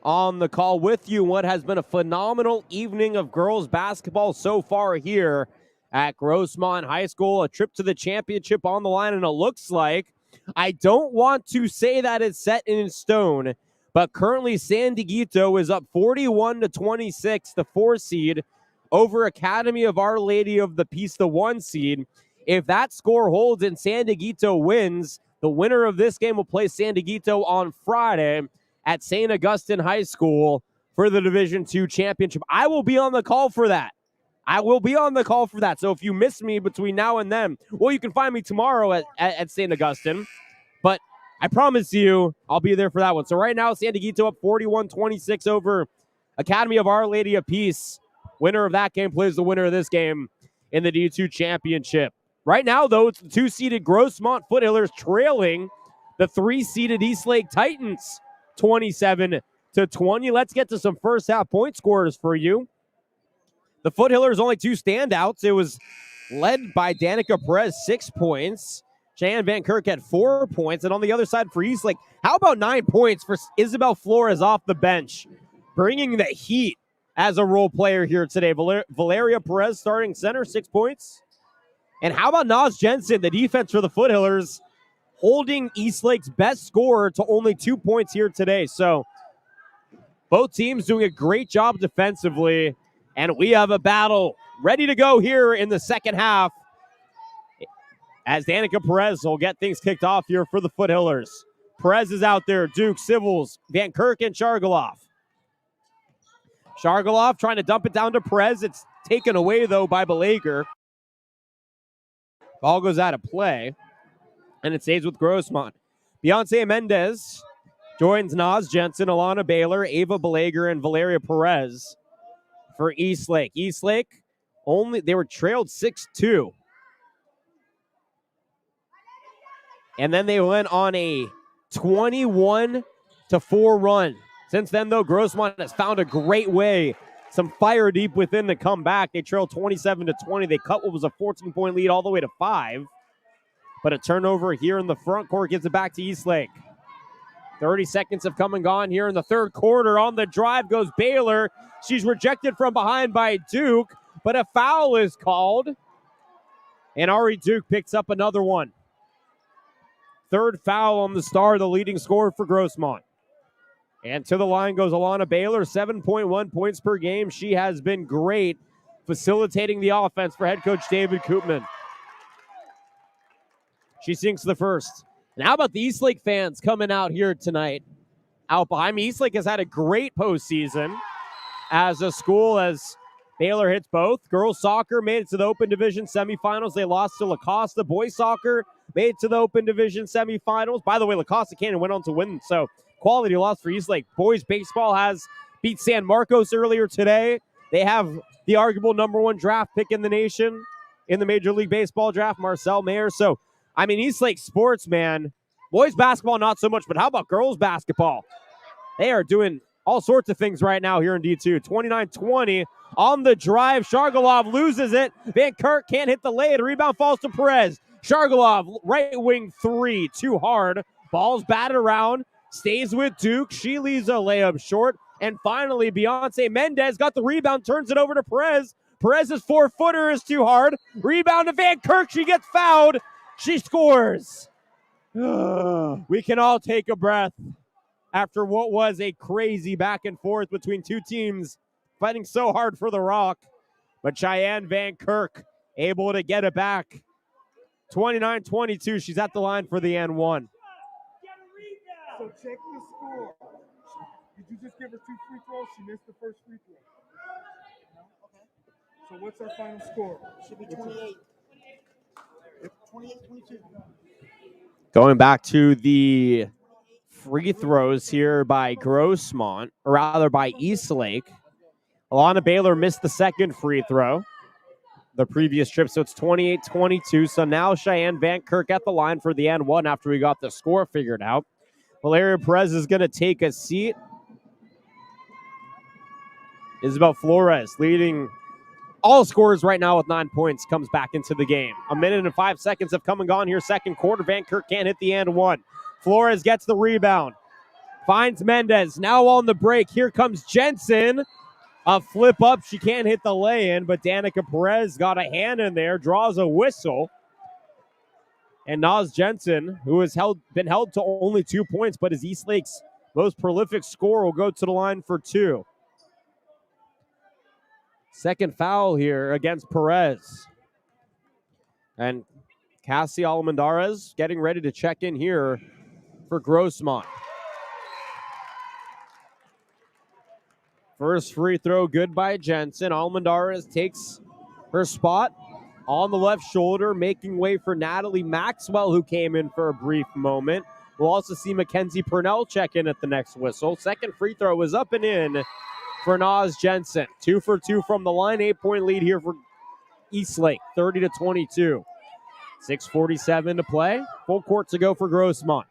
on the call with you. What has been a phenomenal evening of girls basketball so far here at Grossmont High School. A trip to the championship on the line, and it looks like, I don't want to say that it's set in stone, but currently San Dieguito is up 41-26, the 4 seed, over Academy of Our Lady of the Peace, the 1 seed. If that score holds and San Dieguito wins, the winner of this game will play San Dieguito on Friday at St. Augustine High School for the Division II championship. I will be on the call for that. So if you miss me between now and then, well, you can find me tomorrow at St. Augustine. But I promise you, I'll be there for that one. So right now, San Dieguito up 41-26 over Academy of Our Lady of Peace. Winner of that game plays the winner of this game in the D2 championship. Right now, though, it's the 2-seeded Grossmont Foothillers trailing the 3-seeded Eastlake Titans 27-20. Let's get to some first half point scorers for you. The Foothillers only 2 standouts. It was led by Danica Perez, 6 points. Cheyenne Van Kirk had 4 points. And on the other side for Eastlake, how about 9 points for Isabel Flores off the bench, bringing the heat as a role player here today. Valeria Perez starting center, 6 points. And how about Naz Jensen, the defense for the Foothillers, holding Eastlake's best scorer to only 2 points here today. So both teams doing a great job defensively. And we have a battle ready to go here in the second half as Danica Perez will get things kicked off here for the Foothillers. Perez is out there. Duke, Civils, Van Kirk, and Shargaloff. Shargaloff trying to dump it down to Perez. It's taken away, though, by Belager. Ball goes out of play, and it stays with Grossmont. Beyonce Mendez joins Naz Jensen, Alana Baylor, Ava Belager, and Valeria Perez for Eastlake. Eastlake, they were trailed 6-2. And then they went on a 21-4 run. Since then, though, Grossmont has found a great way, some fire deep within to come back. They trailed 27-20. They cut what was a 14-point lead all the way to 5. But a turnover here in the front court gives it back to Eastlake. 30 seconds have come and gone here in the third quarter. On the drive goes Baylor. She's rejected from behind by Duke, but a foul is called. And Ari Duke picks up another one. Third foul on the star, the leading scorer for Grossmont. And to the line goes Alana Baylor, 7.1 points per game. She has been great facilitating the offense for head coach David Koopman. She sinks the first. And how about the Eastlake fans coming out here tonight? Out behind me, Eastlake has had a great postseason as a school as Baylor hits both. Girls soccer made it to the Open Division semifinals. They lost to La Costa. Boys soccer made it to the Open Division semifinals. By the way, La Costa Canyon went on to win, so quality loss for Eastlake. Boys baseball has beat San Marcos earlier today. They have the arguable #1 draft pick in the nation in the Major League Baseball draft, Marcel Mayer. So, I mean, Eastlake sports, man. Boys basketball, not so much, but how about girls basketball? They are doing all sorts of things right now here in D2. 29-20 on the drive. Shargalov loses it. Van Kirk can't hit the lay. The rebound falls to Perez. Shargalov, right wing 3, too hard. Ball's batted around. Stays with Duke. She leaves a layup short. And finally, Beyonce Mendez got the rebound, turns it over to Perez. Perez's 4-footer is too hard. Rebound to Van Kirk. She gets fouled. She scores. We can all take a breath after what was a crazy back and forth between two teams fighting so hard for the rock. But Cheyenne Van Kirk able to get it back. 29-22. She's at the line for the N1. So check the score. Did you just give her 2 free throws? She missed the first free throw. No? Okay. So what's our final score? Should be 28. 28-22. Going back to the free throws here by Grossmont, or rather by Eastlake. Alana Baylor missed the second free throw the previous trip, so it's 28-22. So now Cheyenne Van Kirk at the line for the N1 after we got the score figured out. Valeria Perez is going to take a seat. Isabel Flores leading all scorers right now with 9 points comes back into the game. 1 minute and 5 seconds have come and gone here. Second quarter, Van Kirk can't hit the and one. Flores gets the rebound. Finds Mendez. Now on the break. Here comes Jensen. A flip up. She can't hit the lay-in, but Danica Perez got a hand in there, draws a whistle. And Naz Jensen, who has been held to only 2 points, but is Eastlake's most prolific scorer, will go to the line for 2. Second foul here against Perez. And Cassie Almendarez getting ready to check in here for Grossmont. First free throw good by Jensen. Almendarez takes her spot on the left shoulder, making way for Natalie Maxwell, who came in for a brief moment. We'll also see Mackenzie Purnell check in at the next whistle. Second free throw is up and in for Naz Jensen. 2 for 2 from the line. 8-point lead here for Eastlake, 30-22. 6:47 to play. Full court to go for Grossmont.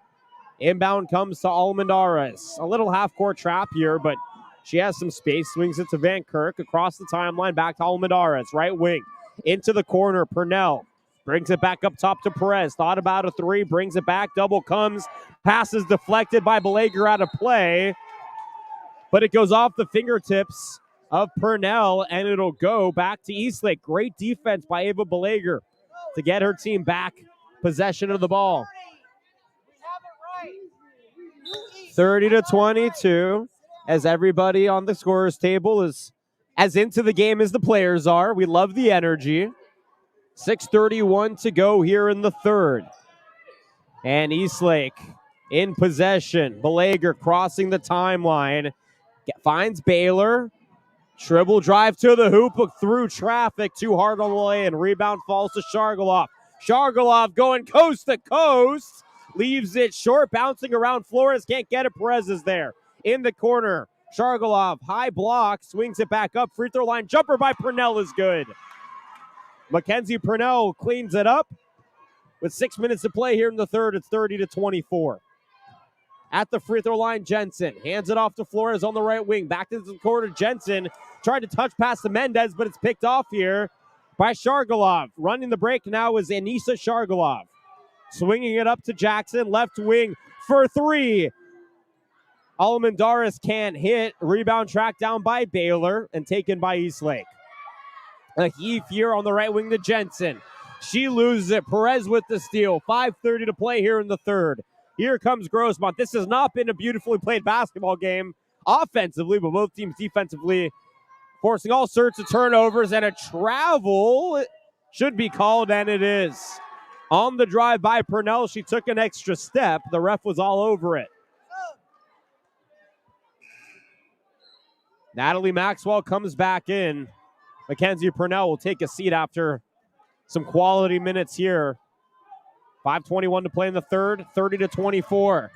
Inbound comes to Almendarez. A little half-court trap here, but she has some space. Swings it to Van Kirk across the timeline. Back to Almendarez. Right wing. Into the corner. Purnell brings it back up top to Perez. Thought about a three. Brings it back. Double comes. Passes deflected by Belager out of play. But it goes off the fingertips of Purnell, and it'll go back to Eastlake. Great defense by Ava Belager to get her team back possession of the ball. 30-22, as everybody on the scorer's table is as into the game as the players are. We love the energy. 6:31 to go here in the third. And Eastlake in possession. Belager crossing the timeline. Finds Baylor. Dribble drive to the hoop, through traffic. Too hard on the lay, and rebound falls to Shargolov. Shargolov going coast to coast. Leaves it short, bouncing around. Flores can't get it. Perez is there. In the corner. Shargolov, high block, swings it back up. Free throw line jumper by Purnell is good. Mackenzie Purnell cleans it up. With 6 minutes to play here in the third, it's 30-24. At the free throw line, Jensen hands it off to Flores on the right wing. Back to the corner, Jensen tried to touch past the Mendez, but it's picked off here by Shargolov. Running the break now is Anissa Shargolov. Swinging it up to Jackson, left wing for three. Almendarez can't hit. Rebound tracked down by Baylor and taken by Eastlake. A heave here on the right wing to Jensen. She loses it. Perez with the steal. 5:30 to play here in the third. Here comes Grossmont. This has not been a beautifully played basketball game offensively, but both teams defensively forcing all sorts of turnovers, and a travel should be called, and it is. On the drive by Purnell, she took an extra step. The ref was all over it. Natalie Maxwell comes back in. Mackenzie Purnell will take a seat after some quality minutes here. 5:21 to play in the third, 30-24.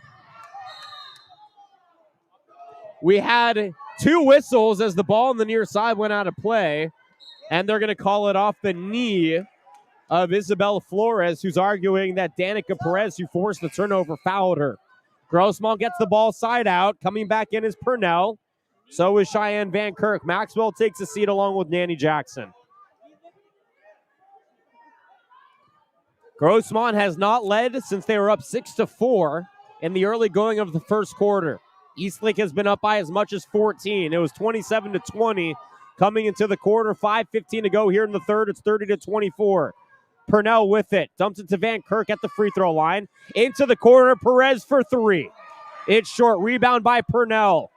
We had two whistles as the ball on the near side went out of play, and they're going to call it off the knee of Isabel Flores, who's arguing that Danica Perez, who forced the turnover, fouled her. Grossmont gets the ball side out. Coming back in is Purnell. So is Cheyenne Van Kirk. Maxwell takes a seat along with Nanny Jackson. Grossmont has not led since they were up 6-4 in the early going of the first quarter. Eastlake has been up by as much as 14. It was 27-20 coming into the quarter. 5:15 to go here in the third. It's 30-24. Purnell with it. Dumps it to Van Kirk at the free throw line. Into the corner. Perez for three. It's short. Rebound by Purnell.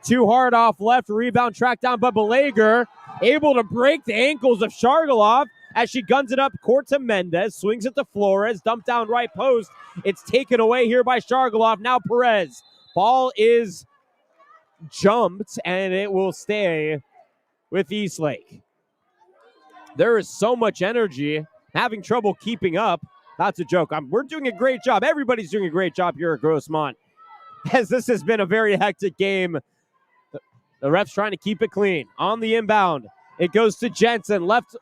Too hard off left. Rebound tracked down by Belager. Able to break the ankles of Shargolov as she guns it up court to Mendez. Swings it to Flores. Dumped down right post. It's taken away here by Shargolov. Now Perez. Ball is jumped, and it will stay with Eastlake. There is so much energy. Having trouble keeping up. That's a joke. We're doing a great job. Everybody's doing a great job here at Grossmont, as this has been a very hectic game. The ref's trying to keep it clean. On the inbound, it goes to Jensen. Left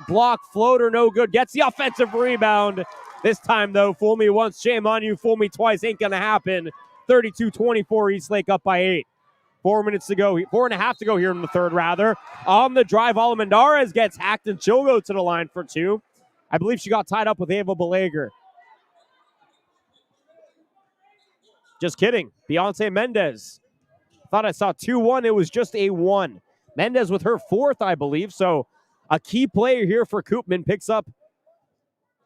block, floater, no good. Gets the offensive rebound. This time, though, fool me once, shame on you. Fool me twice, ain't going to happen. 32-24, Eastlake up by 8. 4 minutes to go, 4.5 to go here in the third, rather. On the drive, Almendarez gets hacked, and she'll go to the line for two. I believe she got tied up with Ava Belager. Just kidding. Beyonce Mendez. Thought I saw 2-1. It was just a 1. Mendez with her fourth, I believe. So a key player here for Koopman picks up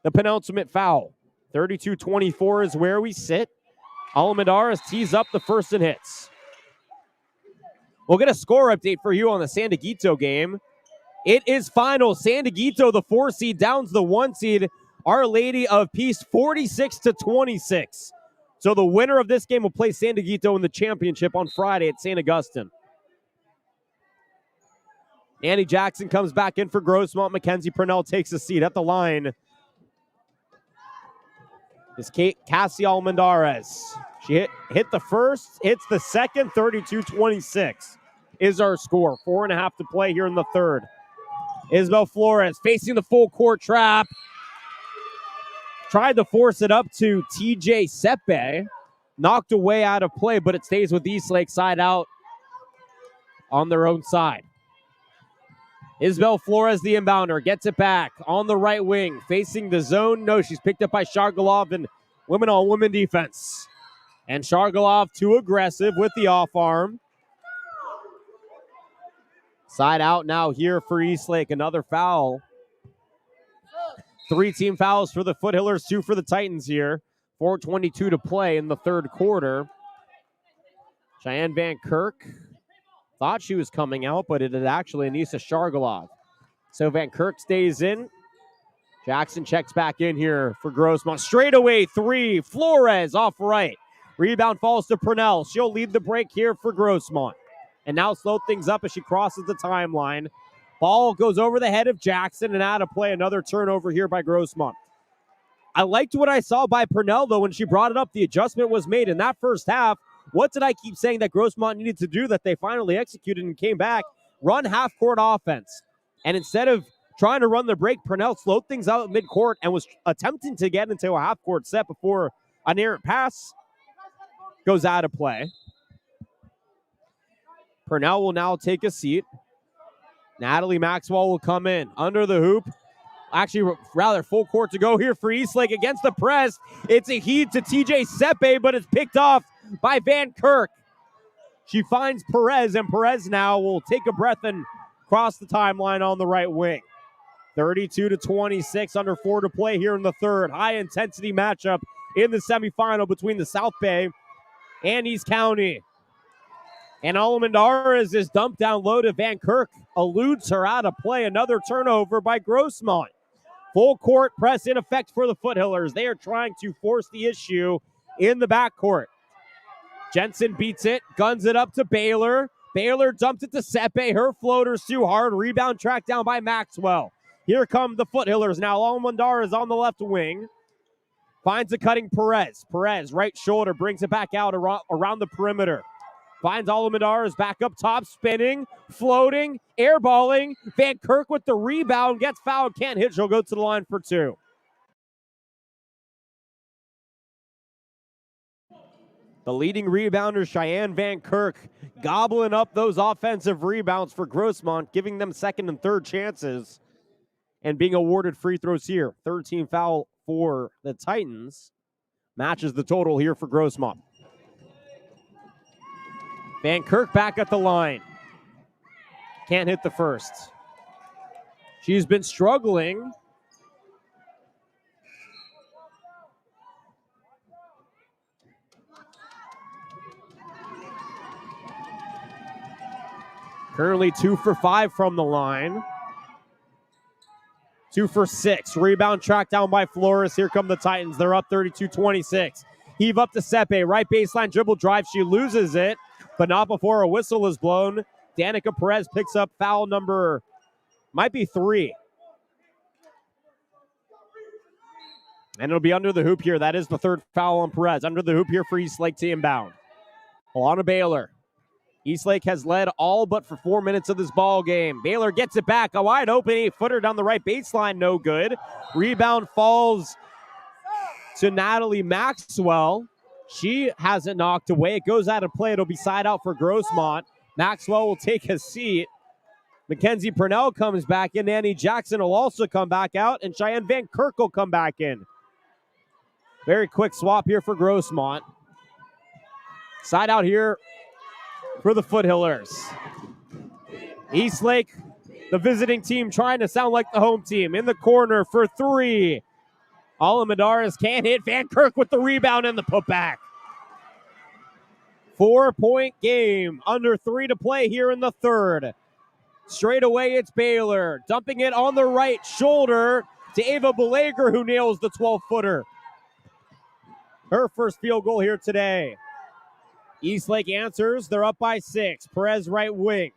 the penultimate foul. 32-24 is where we sit. Almendarez tees up the first and hits. We'll get a score update for you on the San Dieguito game. It is final. San Dieguito, the 4 seed, downs the 1 seed. Our Lady of Peace, 46-26. So the winner of this game will play San Dieguito in the championship on Friday at St. Augustine. Annie Jackson comes back in for Grossmont. Mackenzie Purnell takes a seat at the line. It's Cassie Almendarez. She hit the first, hits the second, 32-26 is our score. 4.5 to play here in the third. Isabel Flores facing the full court trap. Tried to force it up to TJ Sepe. Knocked away out of play, but it stays with Eastlake side out on their own side. Isabel Flores, the inbounder, gets it back on the right wing, facing the zone. No, she's picked up by Shargalov in women-on-women defense. And Shargalov too aggressive with the off arm. Side out now here for Eastlake. Another foul. 3 team fouls for the Foothillers, 2 for the Titans here. 4:22 to play in the third quarter. Cheyenne Van Kirk thought she was coming out, but it is actually Anissa Shargalov. So Van Kirk stays in. Jackson checks back in here for Grossmont. Straightaway 3. Flores off right. Rebound falls to Purnell. She'll lead the break here for Grossmont. And now slow things up as she crosses the timeline. Ball goes over the head of Jackson and out of play. Another turnover here by Grossmont. I liked what I saw by Purnell, though, when she brought it up. The adjustment was made in that first half. What did I keep saying that Grossmont needed to do that they finally executed and came back? Run half-court offense. And instead of trying to run the break, Purnell slowed things out at midcourt and was attempting to get into a half-court set before an errant pass goes out of play. Purnell will now take a seat. Natalie Maxwell will come in under the hoop. Actually, rather full court to go here for Eastlake against the press. It's a heat to TJ Sepe, but it's picked off by Van Kirk. She finds Perez, and Perez now will take a breath and cross the timeline on the right wing. 32-26, under 4 to play here in the third. High-intensity matchup in the semifinal between the South Bay and East County. And Almendarez is dumped down low to Van Kirk. Eludes her out of play. Another turnover by Grossmont. Full court press in effect for the Foothillers. They are trying to force the issue in the backcourt. Jensen beats it, guns it up to Baylor. Baylor dumped it to Sepe. Her floater's too hard. Rebound tracked down by Maxwell. Here come the Foothillers now. Almendarez on the left wing. Finds a cutting Perez. Perez, right shoulder, brings it back out around the perimeter. Finds Almendarez back up top, spinning, floating, airballing. Van Kirk with the rebound, gets fouled, can't hit. She'll go to the line for 2. The leading rebounder, Cheyenne Van Kirk, gobbling up those offensive rebounds for Grossmont, giving them second and third chances and being awarded free throws here. 13 foul for the Titans. Matches the total here for Grossmont. Van Kirk back at the line. Can't hit the first. She's been struggling. Currently 2 for 5 from the line. 2 for 6. Rebound tracked down by Flores. Here come the Titans. They're up 32-26. Heave up to Sepe. Right baseline dribble drive. She loses it, but not before a whistle is blown. Danica Perez picks up foul number, might be 3. And it'll be under the hoop here. That is the third foul on Perez. Under the hoop here for Eastlake to inbound. Alana Baylor. Eastlake has led all but for 4 minutes of this ball game. Baylor gets it back. A wide open 8-footer down the right baseline. No good. Rebound falls to Natalie Maxwell. She has it knocked away. It goes out of play. It'll be side out for Grossmont. Maxwell will take a seat. Mackenzie Purnell comes back in. Annie Jackson will also come back out. And Cheyenne Van Kirk will come back in. Very quick swap here for Grossmont. Side out here for the Foothillers. Eastlake, the visiting team, trying to sound like the home team. In the corner for three. Alamadares can't hit. Van Kirk with the rebound and the putback. 4-point game. Under 3 to play here in the third. Straight away, it's Baylor. Dumping it on the right shoulder to Ava Belager, who nails the 12-footer. Her first field goal here today. Eastlake answers. They're up by 6. Perez right wing.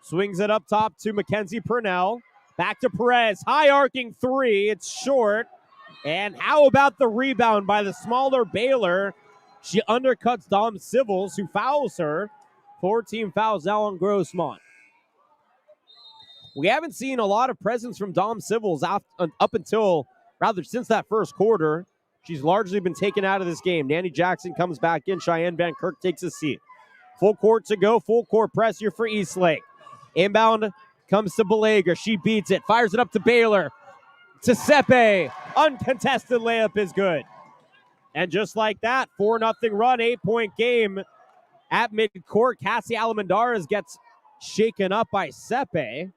Swings it up top to Mackenzie Purnell. Back to Perez. High arcing three. It's short. And how about the rebound by the smaller Baylor? She undercuts Dom Civils, who fouls her. 14 fouls now on Grossmont. We haven't seen a lot of presence from Dom Civils up until, rather, since that first quarter. She's largely been taken out of this game. Nanny Jackson comes back in. Cheyenne Van Kirk takes a seat. Full court to go. Full court press here for Eastlake. Inbound comes to Belager. She beats it. Fires it up to Baylor. To Sepe. Uncontested layup is good. And just like that, 4-0 run, 8-point game at midcourt. Cassie Alamandares gets shaken up by Sepe.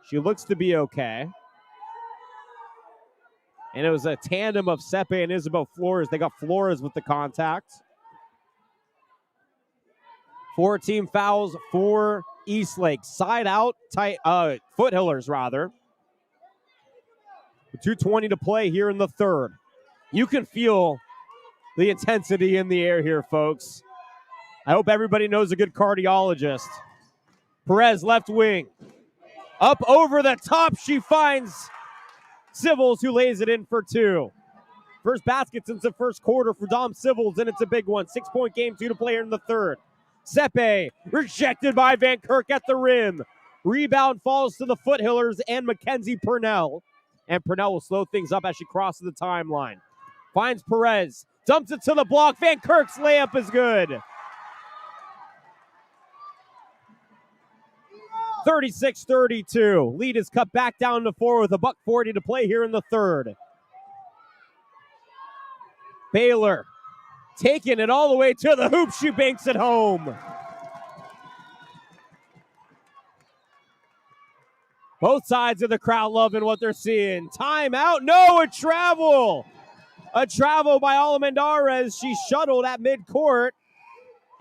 She looks to be okay. And it was a tandem of Sepe and Isabel Flores. They got Flores with the contact. 14 fouls for Eastlake. Side out, Foothillers rather. 2:20 to play here in the third. You can feel the intensity in the air here, folks. I hope everybody knows a good cardiologist. Perez left wing. Up over the top, she finds Civils, who lays it in for 2. First basket since the first quarter for Dom Civils, and it's a big one. 6-point game, 2 to play here in the third. Sepe, rejected by Van Kirk at the rim. Rebound falls to the Foothillers and Mackenzie Purnell. And Purnell will slow things up as she crosses the timeline. Finds Perez, dumps it to the block. Van Kirk's layup is good. 36-32. Lead is cut back down to 4 with $1:40 to play here in the third. Baylor taking it all the way to the hoop. She banks it home. Both sides of the crowd loving what they're seeing. Timeout. No, a travel. A travel by Alamandares. She's shuttled at midcourt.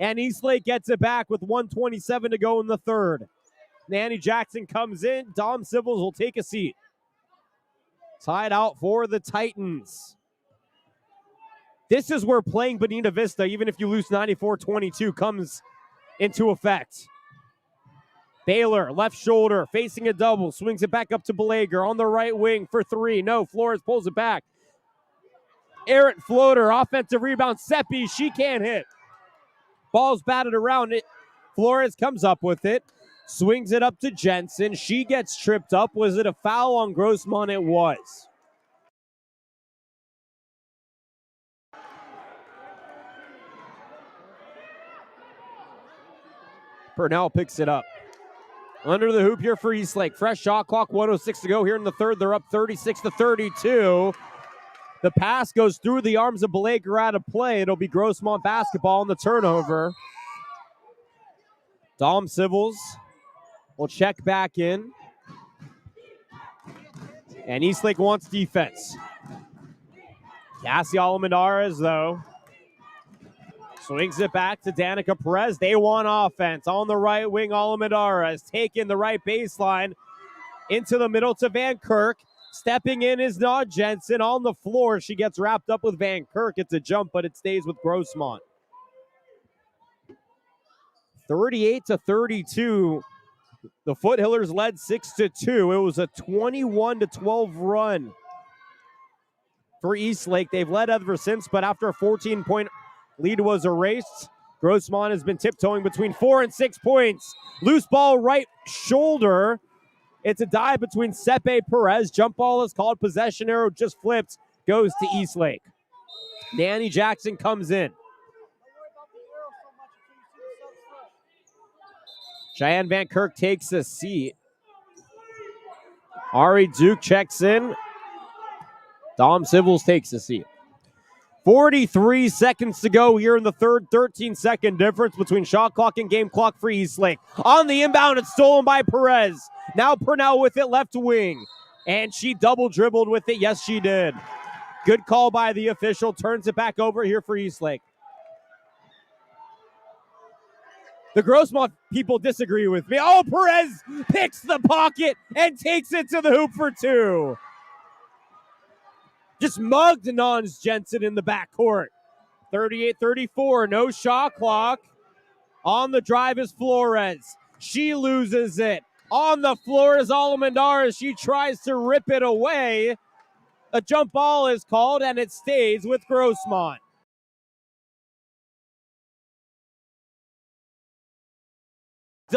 And Eastlake gets it back with 1:27 to go in the third. Nanny Jackson comes in. Dom Civils will take a seat. Tied out for the Titans. This is where playing Bonita Vista, even if you lose 94-22, comes into effect. Baylor, left shoulder, facing a double, swings it back up to Belager on the right wing for 3. No, Flores pulls it back. Errant floater, offensive rebound. Seppi, she can't hit. Ball's batted around it. Flores comes up with it, swings it up to Jensen. She gets tripped up. Was it a foul on Grossmont? It was. Purnell picks it up. Under the hoop here for Eastlake. Fresh shot clock, 1:06 to go here in the third. They're up 36-32. The pass goes through the arms of Belager out of play. It'll be Grossmont basketball on the turnover. Dom Civils will check back in. And Eastlake wants defense. Cassie Alamandares, though, swings it back to Danica Perez. They want offense. On the right wing, Alamandares taking the right baseline into the middle to Van Kirk. Stepping in is not Jensen. On the floor, she gets wrapped up with Van Kirk. It's a jump, but it stays with Grossmont. 38-32. The Foothillers led 6-2. It was a 21-12 run for Eastlake. They've led ever since, but after a 14-point lead was erased, Grossmont has been tiptoeing between 4 and 6 points. Loose ball right shoulder. It's a dive between Sepe Perez. Jump ball is called. Possession arrow just flipped. Goes to Eastlake. Danny Jackson comes in. Don't worry about the arrow so much until you see the subs first. Cheyenne Van Kirk takes a seat. Ari Duke checks in. Dom Sivils takes a seat. 43 seconds to go here in the third. 13-second difference between shot clock and game clock for Eastlake. On the inbound, it's stolen by Perez. Now Purnell with it left wing. And she double dribbled with it. Yes, she did. Good call by the official. Turns it back over here for Eastlake. The Grossmont people disagree with me. Oh, Perez picks the pocket and takes it to the hoop for two. Just mugged Nons Jensen in the backcourt. 38-34, no shot clock. On the drive is Flores. She loses it. On the floor is Almendares. She tries to rip it away. A jump ball is called, and it stays with Grossmont.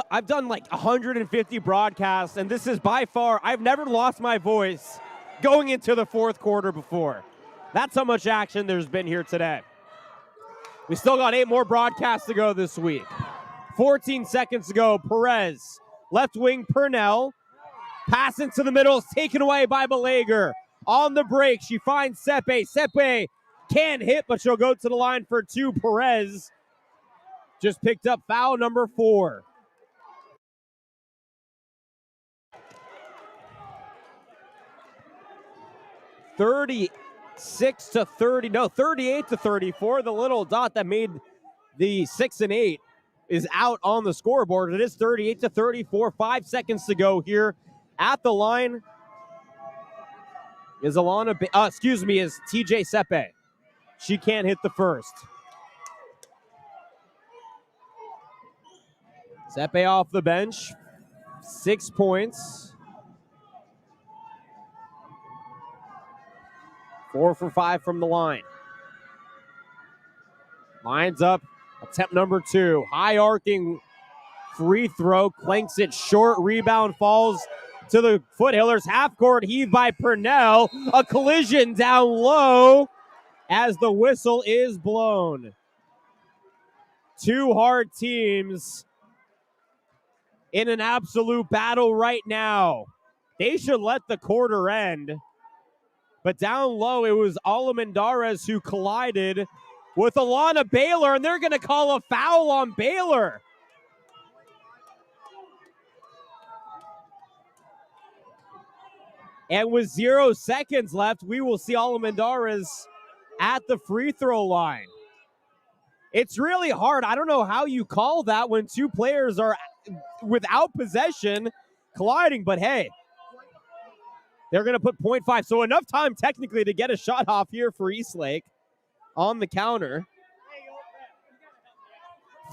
I've done like 150 broadcasts, and this is by far, I've never lost my voice going into the fourth quarter before. That's how much action there's been here today. We still got 8 more broadcasts to go this week. 14 seconds to go. Perez, left wing Purnell. Pass into the middle is taken away by Belager. On the break, she finds Sepe. Sepe can hit, but she'll go to the line for two. Perez just picked up foul number 4. $36 to 30, no, 38 to 34. The little dot that made the 6 and 8 is out on the scoreboard. It is 38 to 34. 5 seconds to go here at the line. Is is TJ Sepe. She can't hit the first. Sepe off the bench. 6 points. 4 for 5 from the line. Lines up. Attempt number 2. High arcing free throw. Clanks it short. Rebound falls to the Foothillers. Half court heave by Purnell. A collision down low as the whistle is blown. 2 hard teams in an absolute battle right now. They should let the quarter end. But down low, it was Almendares who collided with Alana Baylor, and they're going to call a foul on Baylor. And with 0 seconds left, we will see Almendares at the free throw line. It's really hard. I don't know how you call that when 2 players are without possession colliding, but hey, they're going to put 0.5. So enough time technically to get a shot off here for Eastlake on the counter.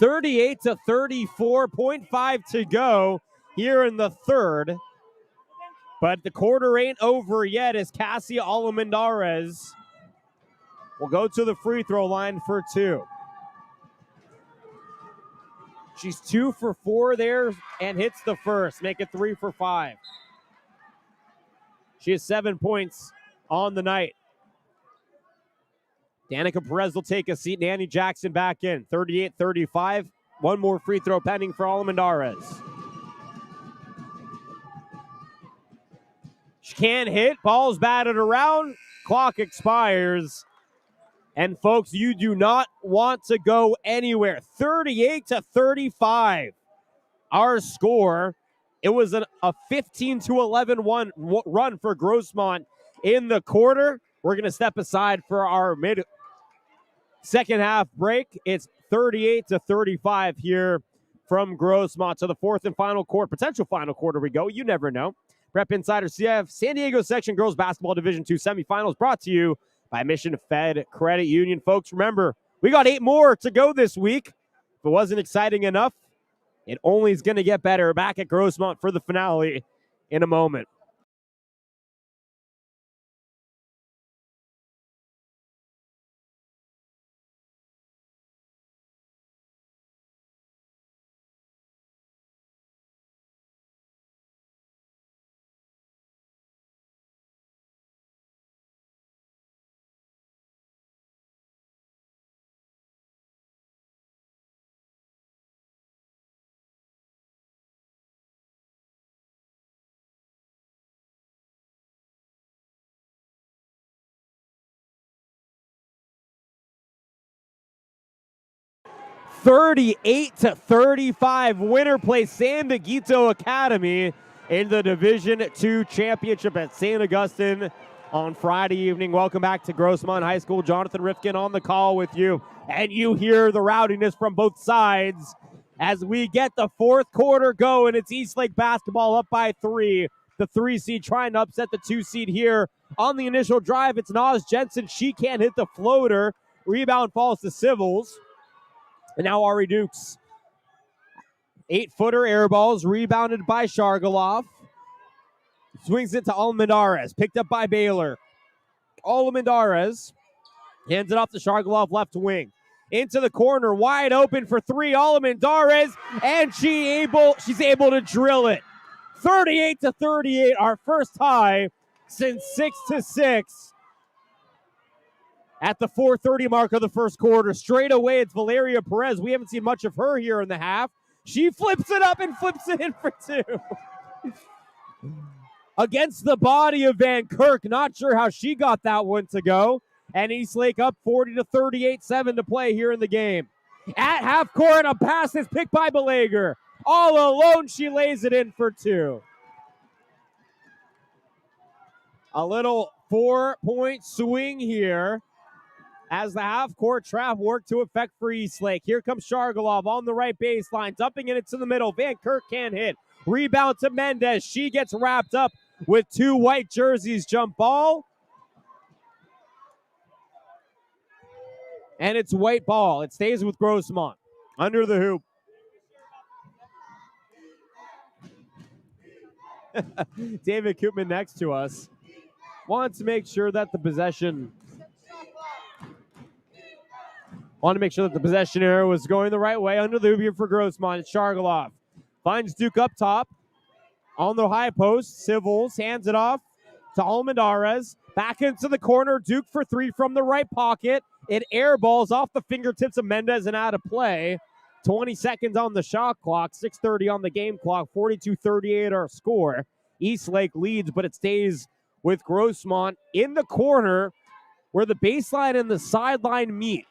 38 to 34, 0.5 to go here in the third. But the quarter ain't over yet as Cassia Almendares will go to the free throw line for 2. She's 2 for 4 there and hits the first. Make it 3 for 5. She has 7 points on the night. Danica Perez will take a seat. Danny Jackson back in. 38-35. 1 more free throw pending for Almendares. She can't hit. Ball's batted around. Clock expires. And folks, you do not want to go anywhere. 38 to 35. Our score. It was a 15-11 run for Grossmont in the quarter. We're going to step aside for our second half break. It's 38 to 35 here from Grossmont to the fourth and final quarter, potential final quarter we go. You never know. Prep Insider CF San Diego Section Girls Basketball Division II semifinals brought to you by Mission Fed Credit Union. Folks, remember, we got 8 more to go this week. If it wasn't exciting enough, it only is going to get better. Back at Grossmont for the finale in a moment. 38-35. Winner plays San Miguelito Academy in the Division II championship at St. Augustine on Friday evening. Welcome back to Grossmont High School. Jonathan Rifkin on the call with you. And you hear the rowdiness from both sides as we get the fourth quarter going. It's Eastlake basketball up by 3. The 3 seed trying to upset the 2 seed here. On the initial drive, it's Naz Jensen. She can't hit the floater. Rebound falls to Civils. And now Ari Dukes. 8-footer air balls, rebounded by Shargaloff. Swings it to Almendarez, picked up by Baylor. Almendarez hands it off to Shargaloff, left wing. Into the corner, wide open for 3, Almendarez, and she's able to drill it. 38-38, our first tie since 6-6. At the 4:30 mark of the first quarter, straight away it's Valeria Perez. We haven't seen much of her here in the half. She flips it up and flips it in for 2. Against the body of Van Kirk. Not sure how she got that one to go. And Eastlake up 40-38, 7 to play here in the game. At half court, a pass is picked by Belager. All alone, she lays it in for 2. A little 4-point swing here as the half-court trap worked to effect for Eastlake. Here comes Shargaloff on the right baseline, dumping it into the middle. Van Kirk can't hit. Rebound to Mendez. She gets wrapped up with 2 white jerseys. Jump ball. And it's white ball. It stays with Grossmont. Under the hoop. David Koopman next to us wants to make sure that the possession arrow was going the right way. Under the hoop here for Grossmont. It's Shargaloff. Finds Duke up top. On the high post, Civils hands it off to Almendarez. Back into the corner. Duke for 3 from the right pocket. It airballs off the fingertips of Mendez and out of play. 20 seconds on the shot clock. 6:30 on the game clock. 42-38 our score. Eastlake leads, but it stays with Grossmont in the corner where the baseline and the sideline meet.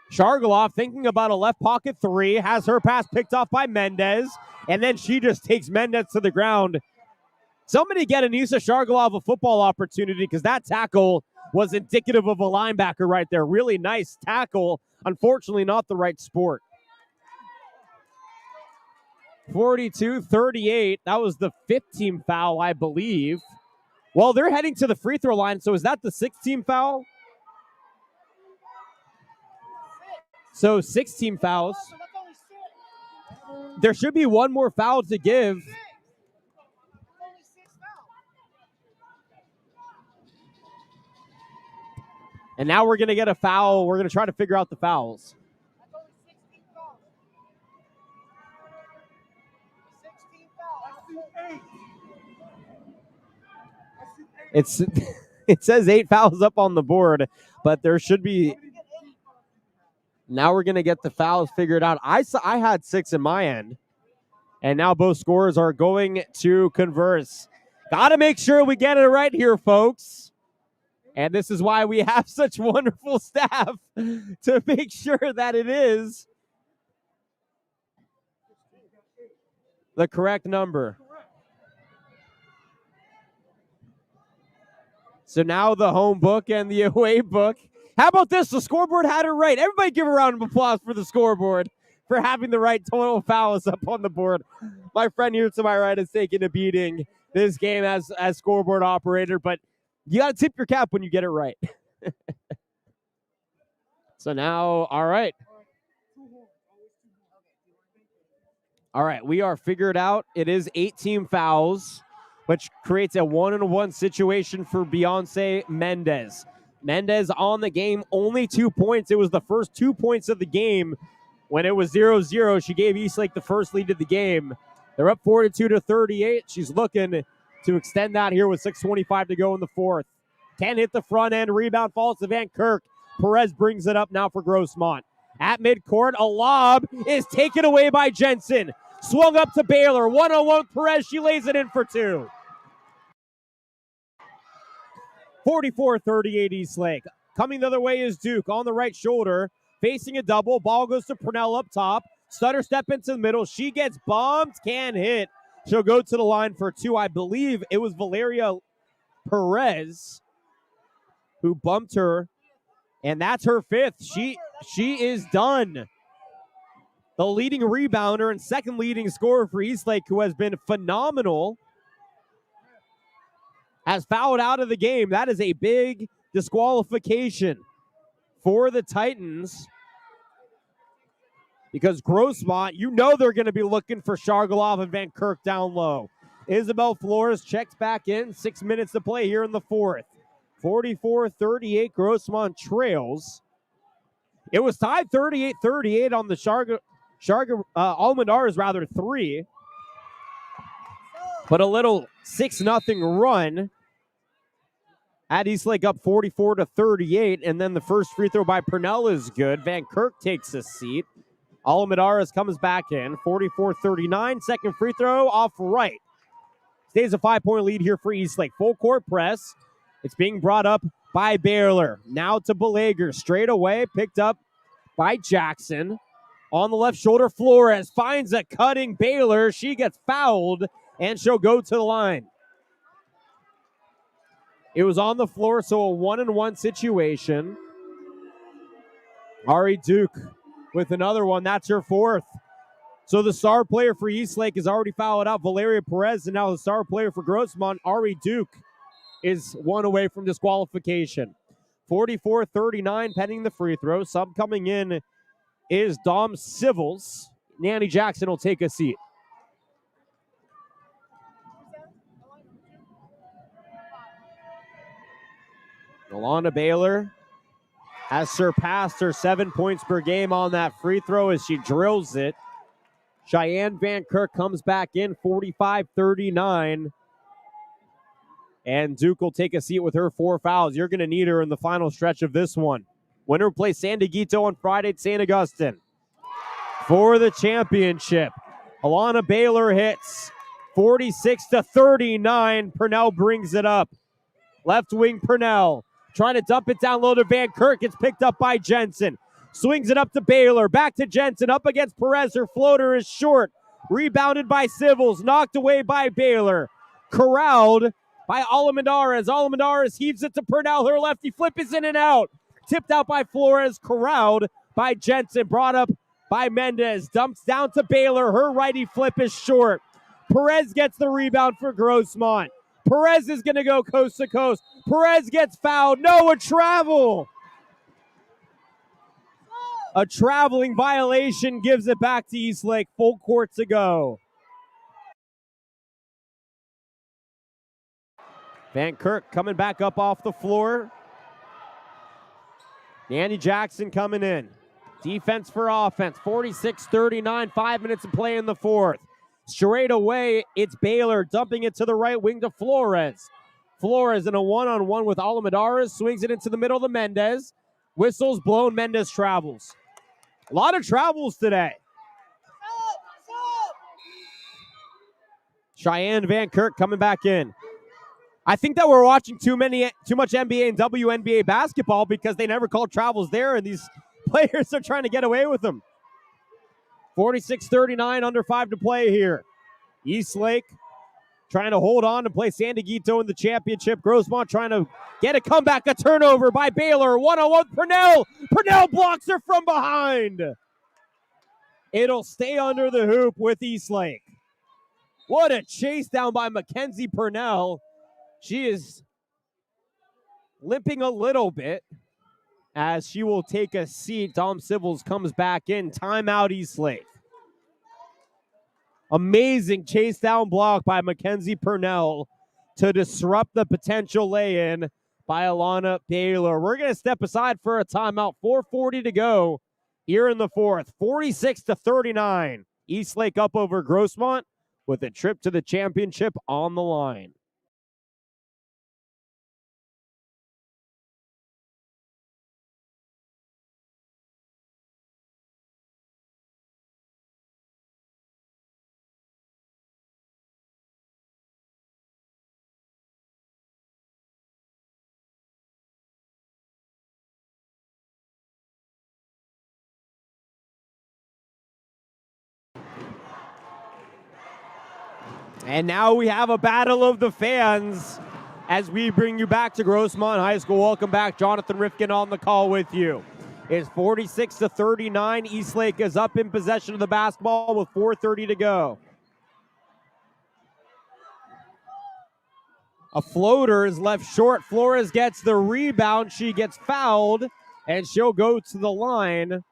Shargaloff thinking about a left pocket 3, has her pass picked off by Mendez, and then she just takes Mendez to the ground. Somebody get Anissa Shargaloff a football opportunity because that tackle was indicative of a linebacker right there. Really nice tackle. Unfortunately, not the right sport. 42-38. That was the 5th team foul, I believe. Well, they're heading to the free throw line, so is that the 6th team foul? So 6 team fouls. There should be one more foul to give. And now we're going to get a foul. We're going to try to figure out the fouls. It says 8 fouls up on the board, but there should be. Now we're going to get the fouls figured out. I had 6 in my end, and now both scorers are going to converse. Got to make sure we get it right here, folks. And this is why we have such wonderful staff to make sure that it is the correct number. So now the home book and the away book. How about this? The scoreboard had it right. Everybody give a round of applause for the scoreboard for having the right total fouls up on the board. My friend here to my right is taking a beating this game as scoreboard operator, but you got to tip your cap when you get it right. So now, all right. All right, we are figured out. It is 18 fouls, which creates a 1-on-1 situation for Beyonce Mendez. Mendez on the game, only 2 points. It was the first 2 points of the game when it was 0-0. She gave Eastlake the first lead of the game. They're up 42-38. She's looking to extend that here with 6:25 to go in the fourth. Can't hit the front end. Rebound falls to Van Kirk. Perez brings it up now for Grossmont. At midcourt, a lob is taken away by Jensen. Swung up to Baylor. 1-on-1 Perez. She lays it in for 2. 44-38 Eastlake. Coming the other way is Duke on the right shoulder. facing a double. Ball goes to Purnell up top. Stutter step into the middle. She gets bumped, can't hit. She'll go to the line for two. I believe it was Valeria Perez who bumped her, and that's her fifth. She is done. The leading rebounder and second leading scorer for Eastlake, who has been phenomenal, has fouled out of the game. That is a big disqualification for the Titans, because Grossmont, you know they're going to be looking for Shargalov and Van Kirk down low. Isabel Flores checks back in. 6 minutes to play here in the fourth. 44-38, Grossmont trails. It was tied 38-38 on the Almendar's three. But a little 6-0 run. At Eastlake up 44-38, and then the first free throw by Purnell is good. Van Kirk takes a seat. Almendar's comes back in, 44-39. Second free throw off right. Stays a 5-point lead here for Eastlake. Full court press. It's being brought up by Baylor. Now to Belager. Straight away, picked up by Jackson. On the left shoulder, Flores finds a cutting Baylor. She gets fouled, and she'll go to the line. It was on the floor, so a 1-and-1 situation. Ari Duke with another one. That's her fourth. So the star player for Eastlake has already fouled out Valeria Perez, and now the star player for Grossmont, Ari Duke, is one away from disqualification. 44-39 pending the free throw. Sub coming in is Dom Civils. Nanny Jackson will take a seat. Alana Baylor has surpassed her 7 points per game on that free throw as she drills it. Cheyenne Van Kirk comes back in, 45-39. And Duke will take a seat with her 4 fouls. You're going to need her in the final stretch of this one. Winner plays San Dieguito on Friday at St. Augustine for the championship. Alana Baylor hits 46-39. Purnell brings it up. Left wing Purnell trying to dump it down low to Van Kirk. It's picked up by Jensen. Swings it up to Baylor. Back to Jensen. Up against Perez. Her floater is short. Rebounded by Civils. Knocked away by Baylor. Corralled by Almendarez. Almendarez heaves it to Purnell. Her lefty flip is in and out. Tipped out by Flores. Corralled by Jensen. Brought up by Mendez. Dumps down to Baylor. Her righty flip is short. Perez gets the rebound for Grossmont. Perez is going to go coast to coast. Perez gets fouled. No, a travel. A traveling violation gives it back to Eastlake. Full court to go. Van Kirk coming back up off the floor. Nanny Jackson coming in. Defense for offense. 46-39. 5 minutes to play in the fourth. Straight away, it's Baylor dumping it to the right wing to Flores. Flores in a one-on-one with Almendarez. Swings it into the middle to Mendez. Whistles blown. Mendez travels. A lot of travels today. Cheyenne Van Kirk coming back in. I think that we're watching too much NBA and WNBA basketball because they never called travels there, and these players are trying to get away with them. 46-39, under 5 to play here. Eastlake trying to hold on to play San Dieguito in the championship. Grossmont trying to get a comeback, a turnover by Baylor. 1-on-1 Purnell. Purnell blocks her from behind. It'll stay under the hoop with Eastlake. What a chase down by Mackenzie Purnell. She is limping a little bit as she will take a seat. Dom Civils comes back in. Timeout Eastlake. Amazing chase down block by Mackenzie Purnell to disrupt the potential lay-in by Alana Baylor. We're going to step aside for a timeout. 4:40 to go here in the fourth. 46-39. Eastlake up over Grossmont with a trip to the championship on the line. And now we have a battle of the fans as we bring you back to Grossmont High School. Welcome back. Jonathan Rifkin on the call with you. It's 46-39. Eastlake is up in possession of the basketball with 4:30 to go. A floater is left short. Flores gets the rebound. She gets fouled, and she'll go to the line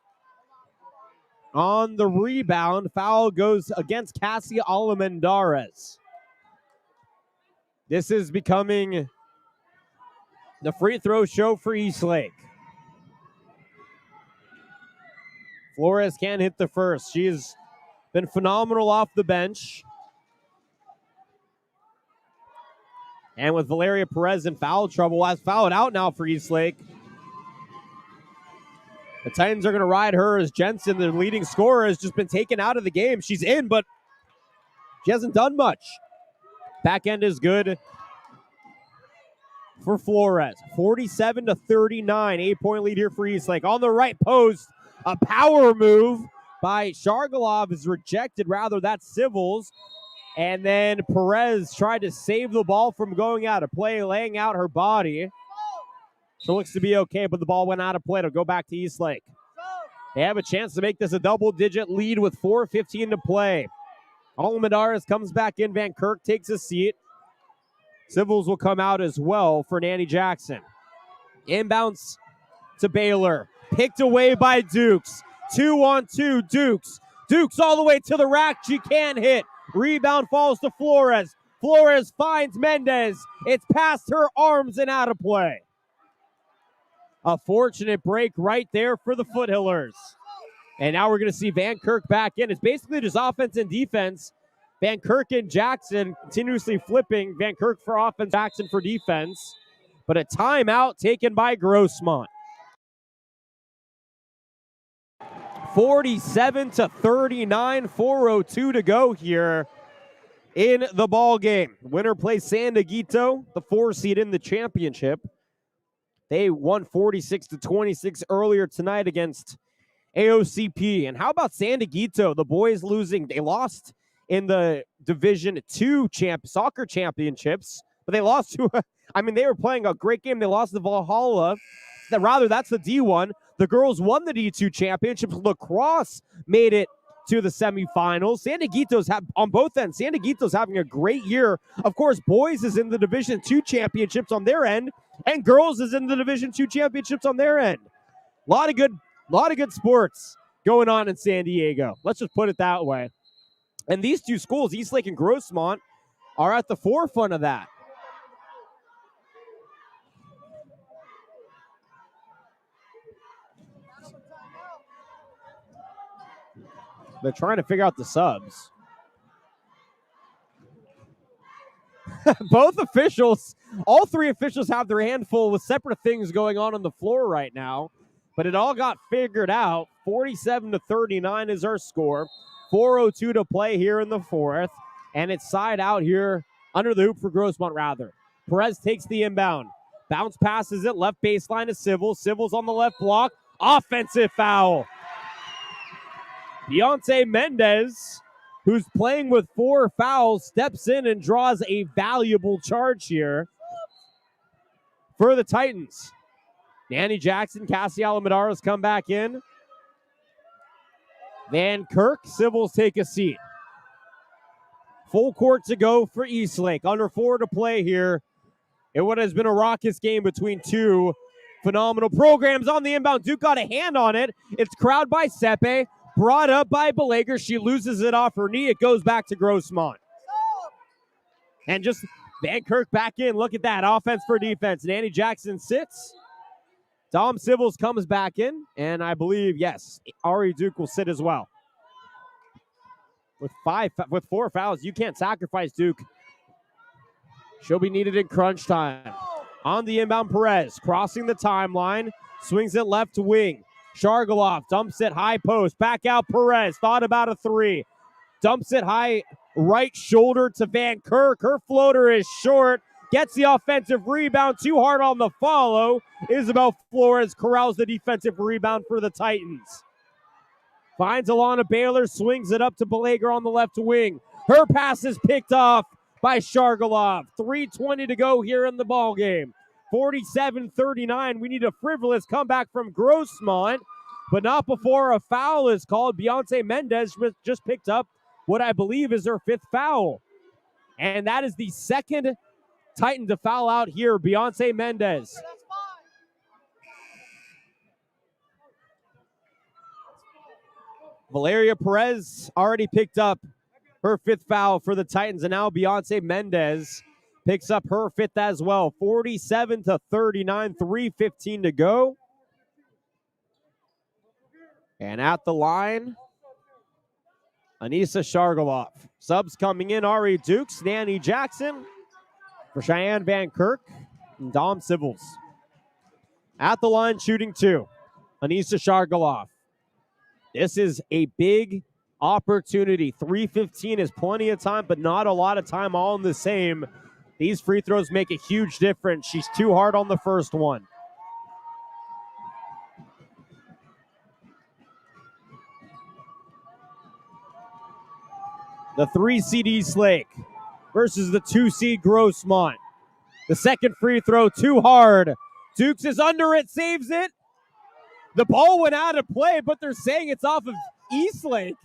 on the rebound. Foul goes against Cassie Almendarez. This is becoming the free throw show for Eastlake. Flores can't hit the first. She's been phenomenal off the bench. And with Valeria Perez in foul trouble, has fouled out now for Eastlake. The Titans are going to ride her as Jensen, the leading scorer, has just been taken out of the game. She's in, but she hasn't done much. Back end is good for Flores. 47-39, 8-point lead here for Eastlake. On the right post, a power move by Shargalov is rejected. Rather, that's Civils. And then Perez tried to save the ball from going out of play, laying out her body. So it looks to be okay, but the ball went out of play. It'll go back to Eastlake. They have a chance to make this a double-digit lead with 4:15 to play. Almendarez comes back in. Van Kirk takes a seat. Civils will come out as well for Nanny Jackson. Inbounds to Baylor. Picked away by Dukes. 2-on-2, Dukes. Dukes all the way to the rack. She can't hit. Rebound falls to Flores. Flores finds Mendez. It's past her arms and out of play. A fortunate break right there for the Foothillers. And now we're going to see Van Kirk back in. It's basically just offense and defense. Van Kirk and Jackson continuously flipping. Van Kirk for offense, Jackson for defense. But a timeout taken by Grossmont. 47-39, 4:02 to go here in the ball game. Winner plays San Dieguito, the 4 seed in the championship. They won 46-26 earlier tonight against AOCP. And how about San Dieguito? The boys losing. They lost in the Division II soccer championships, but they lost to, they were playing a great game. They lost to Valhalla. That's the D1. The girls won the D2 championships. Lacrosse made it to the semifinals. San Dieguito's on both ends. San Dieguito's having a great year. Of course, boys is in the Division II championships on their end, and girls is in the Division II championships on their end. A lot of good sports going on in San Diego. Let's just put it that way. And these two schools, Eastlake and Grossmont, are at the forefront of that. They're trying to figure out the subs. Both officials, all three officials have their handful with separate things going on the floor right now. But it all got figured out. 47-39 is our score. 4:02 to play here in the fourth. And it's side out here under the hoop for Grossmont, rather. Perez takes the inbound. Bounce passes it. Left baseline to Civils. Civils on the left block. Offensive foul. Deontay Mendez, who's playing with 4 fouls, steps in and draws a valuable charge here for the Titans. Nanny Jackson, Cassie Almendarez come back in. Van Kirk, Civils take a seat. Full court to go for Eastlake. Under 4 to play here in what has been a raucous game between two phenomenal programs. On the inbound, Duke got a hand on it. It's crowd by Sepe. Brought up by Belager. She loses it off her knee. It goes back to Grossmont. And just Van Kirk back in. Look at that. Offense for defense. Nanny Jackson sits. Dom Civils comes back in. And I believe, yes, Ari Duke will sit as well. With 4 fouls, you can't sacrifice Duke. She'll be needed in crunch time. On the inbound, Perez. Crossing the timeline. Swings it left to wing. Shargalov dumps it high post. Back out Perez. Thought about a 3. Dumps it high right shoulder to Van Kirk. Her floater is short. Gets the offensive rebound. Too hard on the follow. Isabel Flores corrals the defensive rebound for the Titans. Finds Alana Baylor. Swings it up to Belager on the left wing. Her pass is picked off by Shargalov. 3:20 to go here in the ball game. 47-39. We need a frivolous comeback from Grossmont, but not before a foul is called. Beyonce Mendez just picked up what I believe is her 5th foul. And that is the second Titan to foul out here, Beyonce Mendez. That's fine. Valeria Perez already picked up her 5th foul for the Titans, and now Beyonce Mendez picks up her 5th as well. 47-39, 3:15 to go. And at the line, Anissa Shargalov. Subs coming in, Ari Dukes, Nanny Jackson for Cheyenne Van Kirk and Dom Sivils. At the line, shooting 2, Anissa Shargalov. This is a big opportunity. 3:15 is plenty of time, but not a lot of time all in the same. These free throws make a huge difference. She's too hard on the first one. The 3-seed Eastlake versus the 2-seed Grossmont. The second free throw, too hard. Dukes is under it, saves it. The ball went out of play, but they're saying it's off of Eastlake.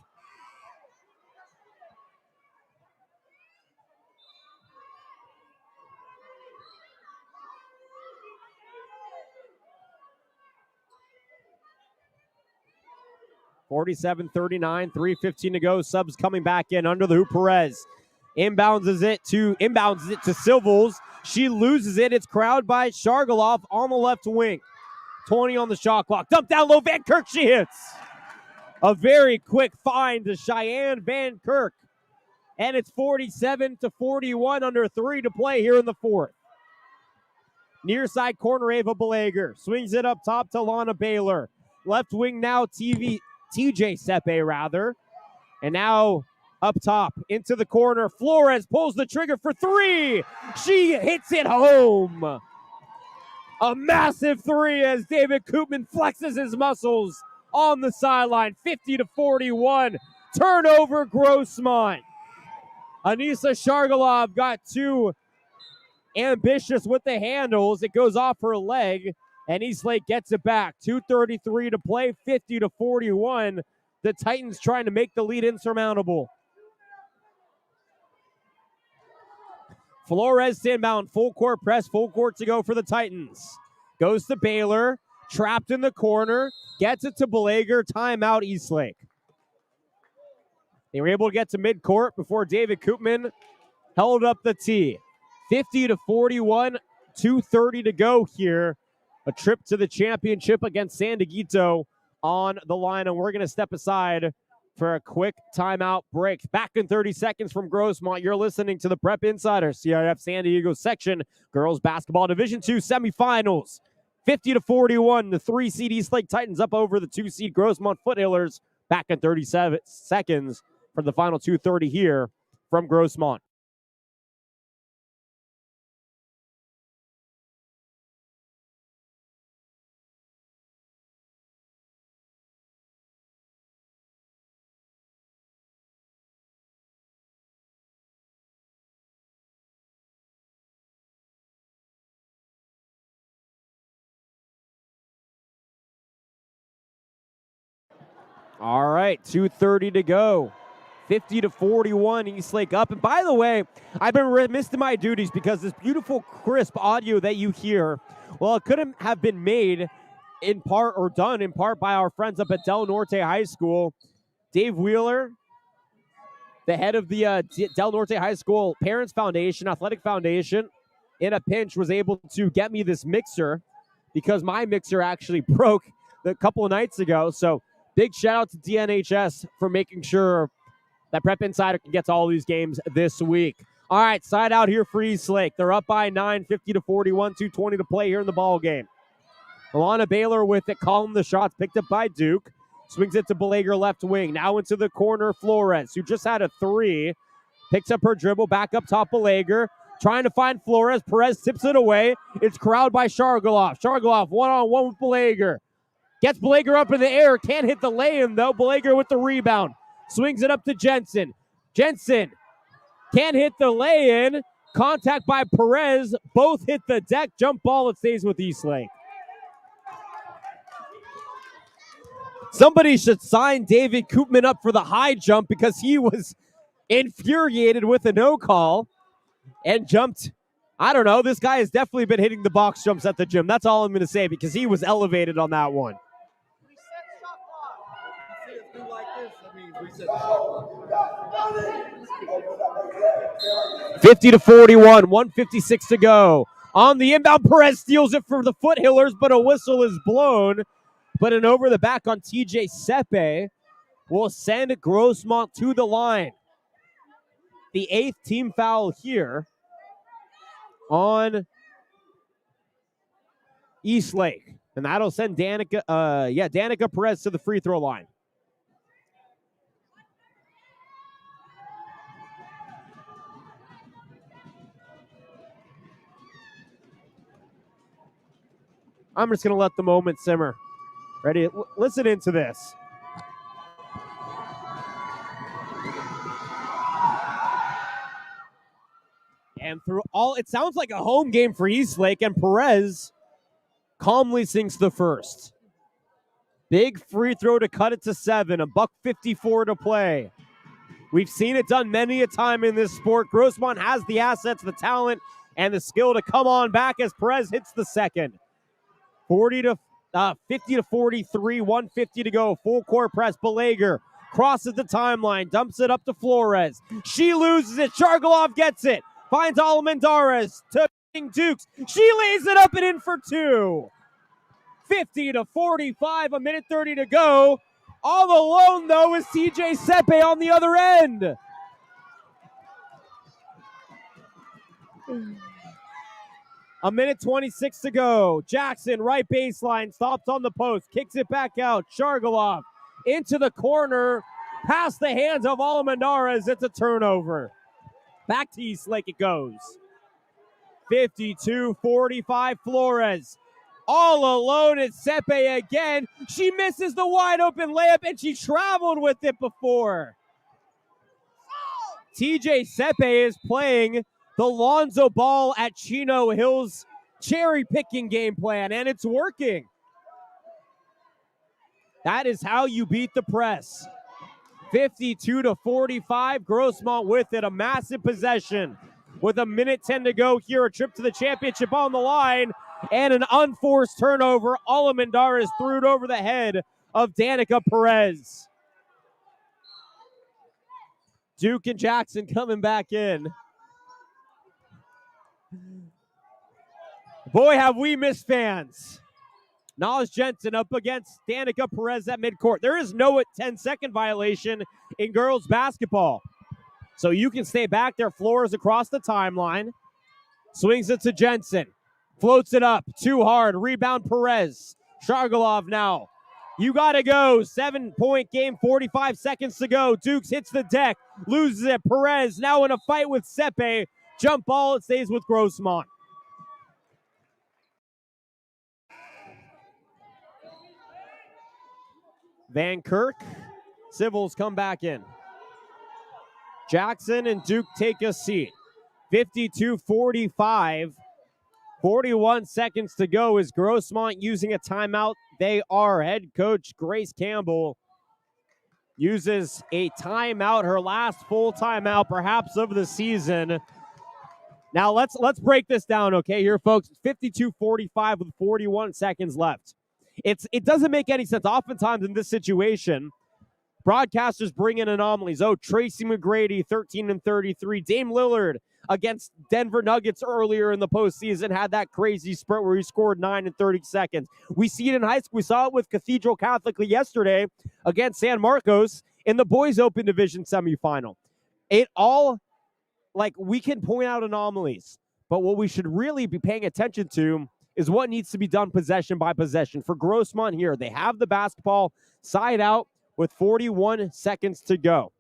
(47-39), 3:15 to go. Subs coming back in under the hoop. Perez inbounds it to Sivils. She loses it. It's crowded by Shargalov on the left wing. 20 on the shot clock. Dump down low. Van Kirk, she hits. A very quick find to Cheyenne Van Kirk. And it's 47-41, under 3 to play here in the 4th. Near side corner, Ava Belager. Swings it up top to Lana Baylor. Left wing now, TJ Sepe, rather. And now up top into the corner. Flores pulls the trigger for 3. She hits it home. A massive 3 as David Koopman flexes his muscles on the sideline. 50-41. Turnover, Grossmont. Anissa Shargalov got too ambitious with the handles. It goes off her leg, and Eastlake gets it back. 2:33 to play, 50-41. The Titans trying to make the lead insurmountable. Flores inbound, full court press, full court to go for the Titans. Goes to Baylor, trapped in the corner, gets it to Belager, timeout Eastlake. They were able to get to midcourt before David Koopman held up the tee. 50-41, 2:30 to go here. A trip to the championship against San Dieguito on the line, and we're going to step aside for a quick timeout break. Back in 30 seconds from Grossmont. You're listening to the Prep Insider, CRF San Diego section. Girls Basketball Division II semifinals. 50-41, the 3-seed Eastlake Titans up over the 2-seed Grossmont Foothillers. Back in 37 seconds for the final 2:30 here from Grossmont. All right, 2:30 to go. 50-41, Eastlake up. And by the way, I've been remiss in my duties because this beautiful, crisp audio that you hear, well, it couldn't have been made in part or done in part by our friends up at Del Norte High School. Dave Wheeler, the head of the Del Norte High School Parents Foundation, Athletic Foundation, in a pinch was able to get me this mixer because my mixer actually broke a couple of nights ago. So big shout out to DNHS for making sure that Prep Insider can get to all these games this week. All right, side out here for Eastlake. They're up by 9, 50-41, 2:20 to play here in the ball game. Alana Baylor with it, calling the shots, picked up by Duke. Swings it to Belager left wing. Now into the corner, Flores, who just had a 3. Picks up her dribble, back up top, Belager. Trying to find Flores. Perez tips it away. It's corralled by Shargalov. Shargalov one-on-one with Belager. Gets Belager up in the air. Can't hit the lay-in, though. Belager with the rebound. Swings it up to Jensen. Jensen Can't hit the lay-in. Contact by Perez. Both hit the deck. Jump ball. It stays with Eastlake. Somebody should sign David Koopman up for the high jump because he was infuriated with a no call and jumped. I don't know. This guy has definitely been hitting the box jumps at the gym. That's all I'm going to say because he was elevated on that one. Reset shot clock. See, if we like this, that means reset the shot clock. 50-41, 1:56 to go. On the inbound, Perez steals it for the Foothillers, but a whistle is blown. But an over the back on TJ Sepe will send Grossmont to the line. The 8th team foul here on Eastlake. And that'll send Danica Perez to the free throw line. I'm just going to let the moment simmer. Ready? Listen into this. And through all, it sounds like a home game for Eastlake, and Perez calmly sinks the first. Big free throw to cut it to 7, $1:54 to play. We've seen it done many a time in this sport. Grossmont has the assets, the talent, and the skill to come on back as Perez hits the second. 50-43, 150 to go. Full court press. Belager crosses the timeline, dumps it up to Flores. She loses it. Shargalov gets it. Finds Almendarez to Dukes. She lays it up and in for 2. 50-45, 1:30 to go. All alone, though, is TJ Sepe on the other end. A minute 26 to go. Jackson, right baseline, stops on the post, kicks it back out. Shargalov into the corner, past the hands of Almendarez. It's a turnover. Back to Eastlake it goes. 52-45, Flores. All alone, it's Sepe again. She misses the wide open layup, and she traveled with it before. TJ Sepe is playing the Lonzo ball at Chino Hills cherry-picking game plan, and it's working. That is how you beat the press. 52-45, Grossmont with it, a massive possession. With a minute 10 to go here, a trip to the championship on the line, and an unforced turnover. Almendarez threw it over the head of Danica Perez. Duke and Jackson coming back in. Boy, have we missed fans. Naz Jensen up against Danica Perez at midcourt. There is no 10-second violation in girls basketball. So you can stay back there. Flores across the timeline. Swings it to Jensen. Floats it up. Too hard. Rebound Perez. Shargalov now. You got to go. 7-point game. 45 seconds to go. Dukes hits the deck. Loses it. Perez now in a fight with Sepe. Jump ball. It stays with Grossmont. Van Kirk. Civils come back in. Jackson and Duke take a seat. 52-45. 41 seconds to go. Is Grossmont using a timeout? They are. Head coach Grace Campbell uses a timeout, her last full timeout perhaps of the season. Now let's break this down, okay, here, folks. 52-45 with 41 seconds left. It doesn't make any sense. Oftentimes in this situation, broadcasters bring in anomalies. Oh, Tracy McGrady, 13-33. Dame Lillard against Denver Nuggets earlier in the postseason had that crazy spurt where he scored 9 in 30 seconds. We see it in high school. We saw it with Cathedral Catholic yesterday against San Marcos in the Boys Open Division semifinal. It all, like, we can point out anomalies, but what we should really be paying attention to is what needs to be done possession by possession. For Grossmont here, they have the basketball side out with 41 seconds to go.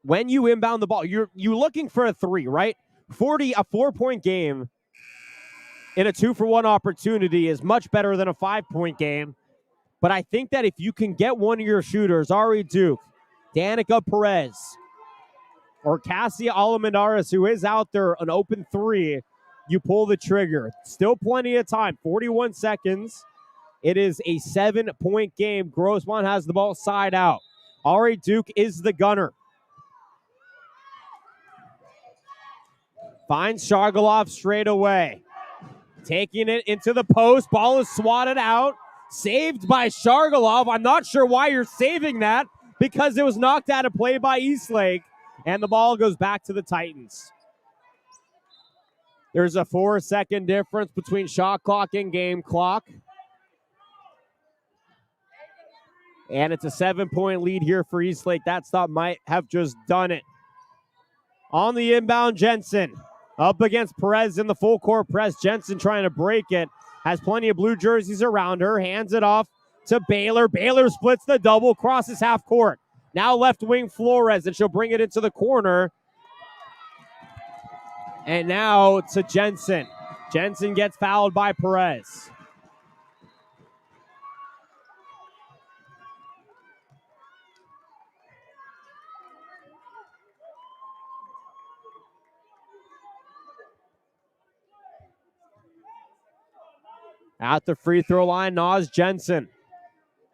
When you inbound the ball, you're looking for a 3, right? A 4-point game in a 2-for-1 opportunity is much better than a 5-point game. But I think that if you can get one of your shooters, Ari Duke, Danica Perez or Cassia Almendares, who is out there, an open three, you pull the trigger. Still plenty of time, 41 seconds. It is a 7-point game. Grossmont has the ball side out. Ari Duke is the gunner. Finds Shargalov straight away. Taking it into the post. Ball is swatted out. Saved by Shargalov. I'm not sure why you're saving that, because it was knocked out of play by Eastlake. And the ball goes back to the Titans. There's a 4-second difference between shot clock and game clock. And it's a 7-point lead here for Eastlake. That stop might have just done it. On the inbound, Jensen. Up against Perez in the full court press. Jensen trying to break it. Has plenty of blue jerseys around her. Hands it off to Baylor. Baylor splits the double. Crosses half court. Now left wing Flores, and she'll bring it into the corner. And now to Jensen. Jensen gets fouled by Perez. At the free throw line, Naz Jensen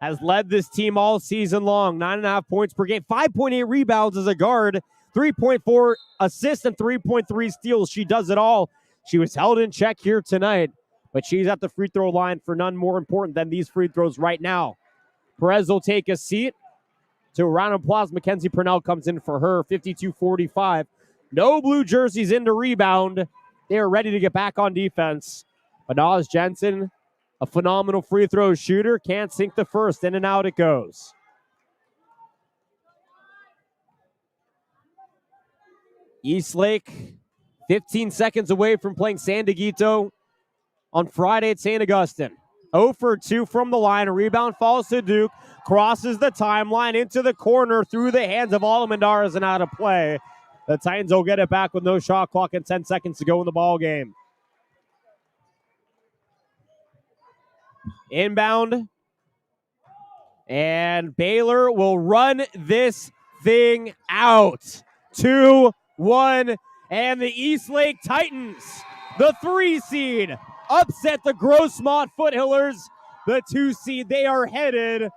has led this team all season long. 9.5 points per game, 5.8 rebounds as a guard, 3.4 assists, and 3.3 steals. She does it all. She was held in check here tonight, but she's at the free throw line for none more important than these free throws right now. Perez will take a seat. To a round of applause, Mackenzie Purnell comes in for her, 52-45. No blue jerseys in to rebound. They are ready to get back on defense. But Naz Jensen, a phenomenal free throw shooter, can't sink the first. In and out it goes. Eastlake, 15 seconds away from playing San Dieguito on Friday at St. Augustine. 0 for 2 from the line. A rebound falls to Duke. Crosses the timeline into the corner through the hands of Almendares and out of play. The Titans will get it back with no shot clock and 10 seconds to go in the ball game. Inbound. And Baylor will run this thing out. 2-1. And the Eastlake Titans, the 3 seed, upset the Grossmont Foothillers, the 2 seed. They are headed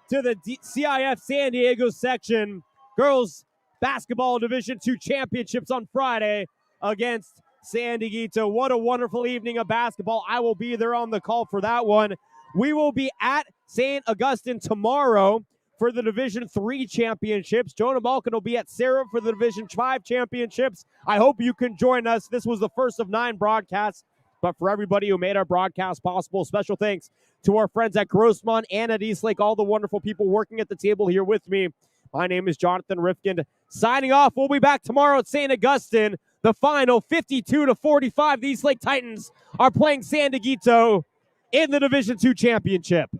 to the CIF San Diego section. Girls Basketball Division II championships on Friday against San Dieguito. What a wonderful evening of basketball. I will be there on the call for that one. We will be at St. Augustine tomorrow for the Division III championships. Jonah Balkan will be at Sarah for the Division V championships. I hope you can join us. This was the first of 9 broadcasts, but for everybody who made our broadcast possible, special thanks to our friends at Grossmont and at Eastlake, all the wonderful people working at the table here with me. My name is Jonathan Rifkind. Signing off. We'll be back tomorrow at St. Augustine. The final 52-45. The Eastlake Titans are playing San Dieguito in the Division II championship.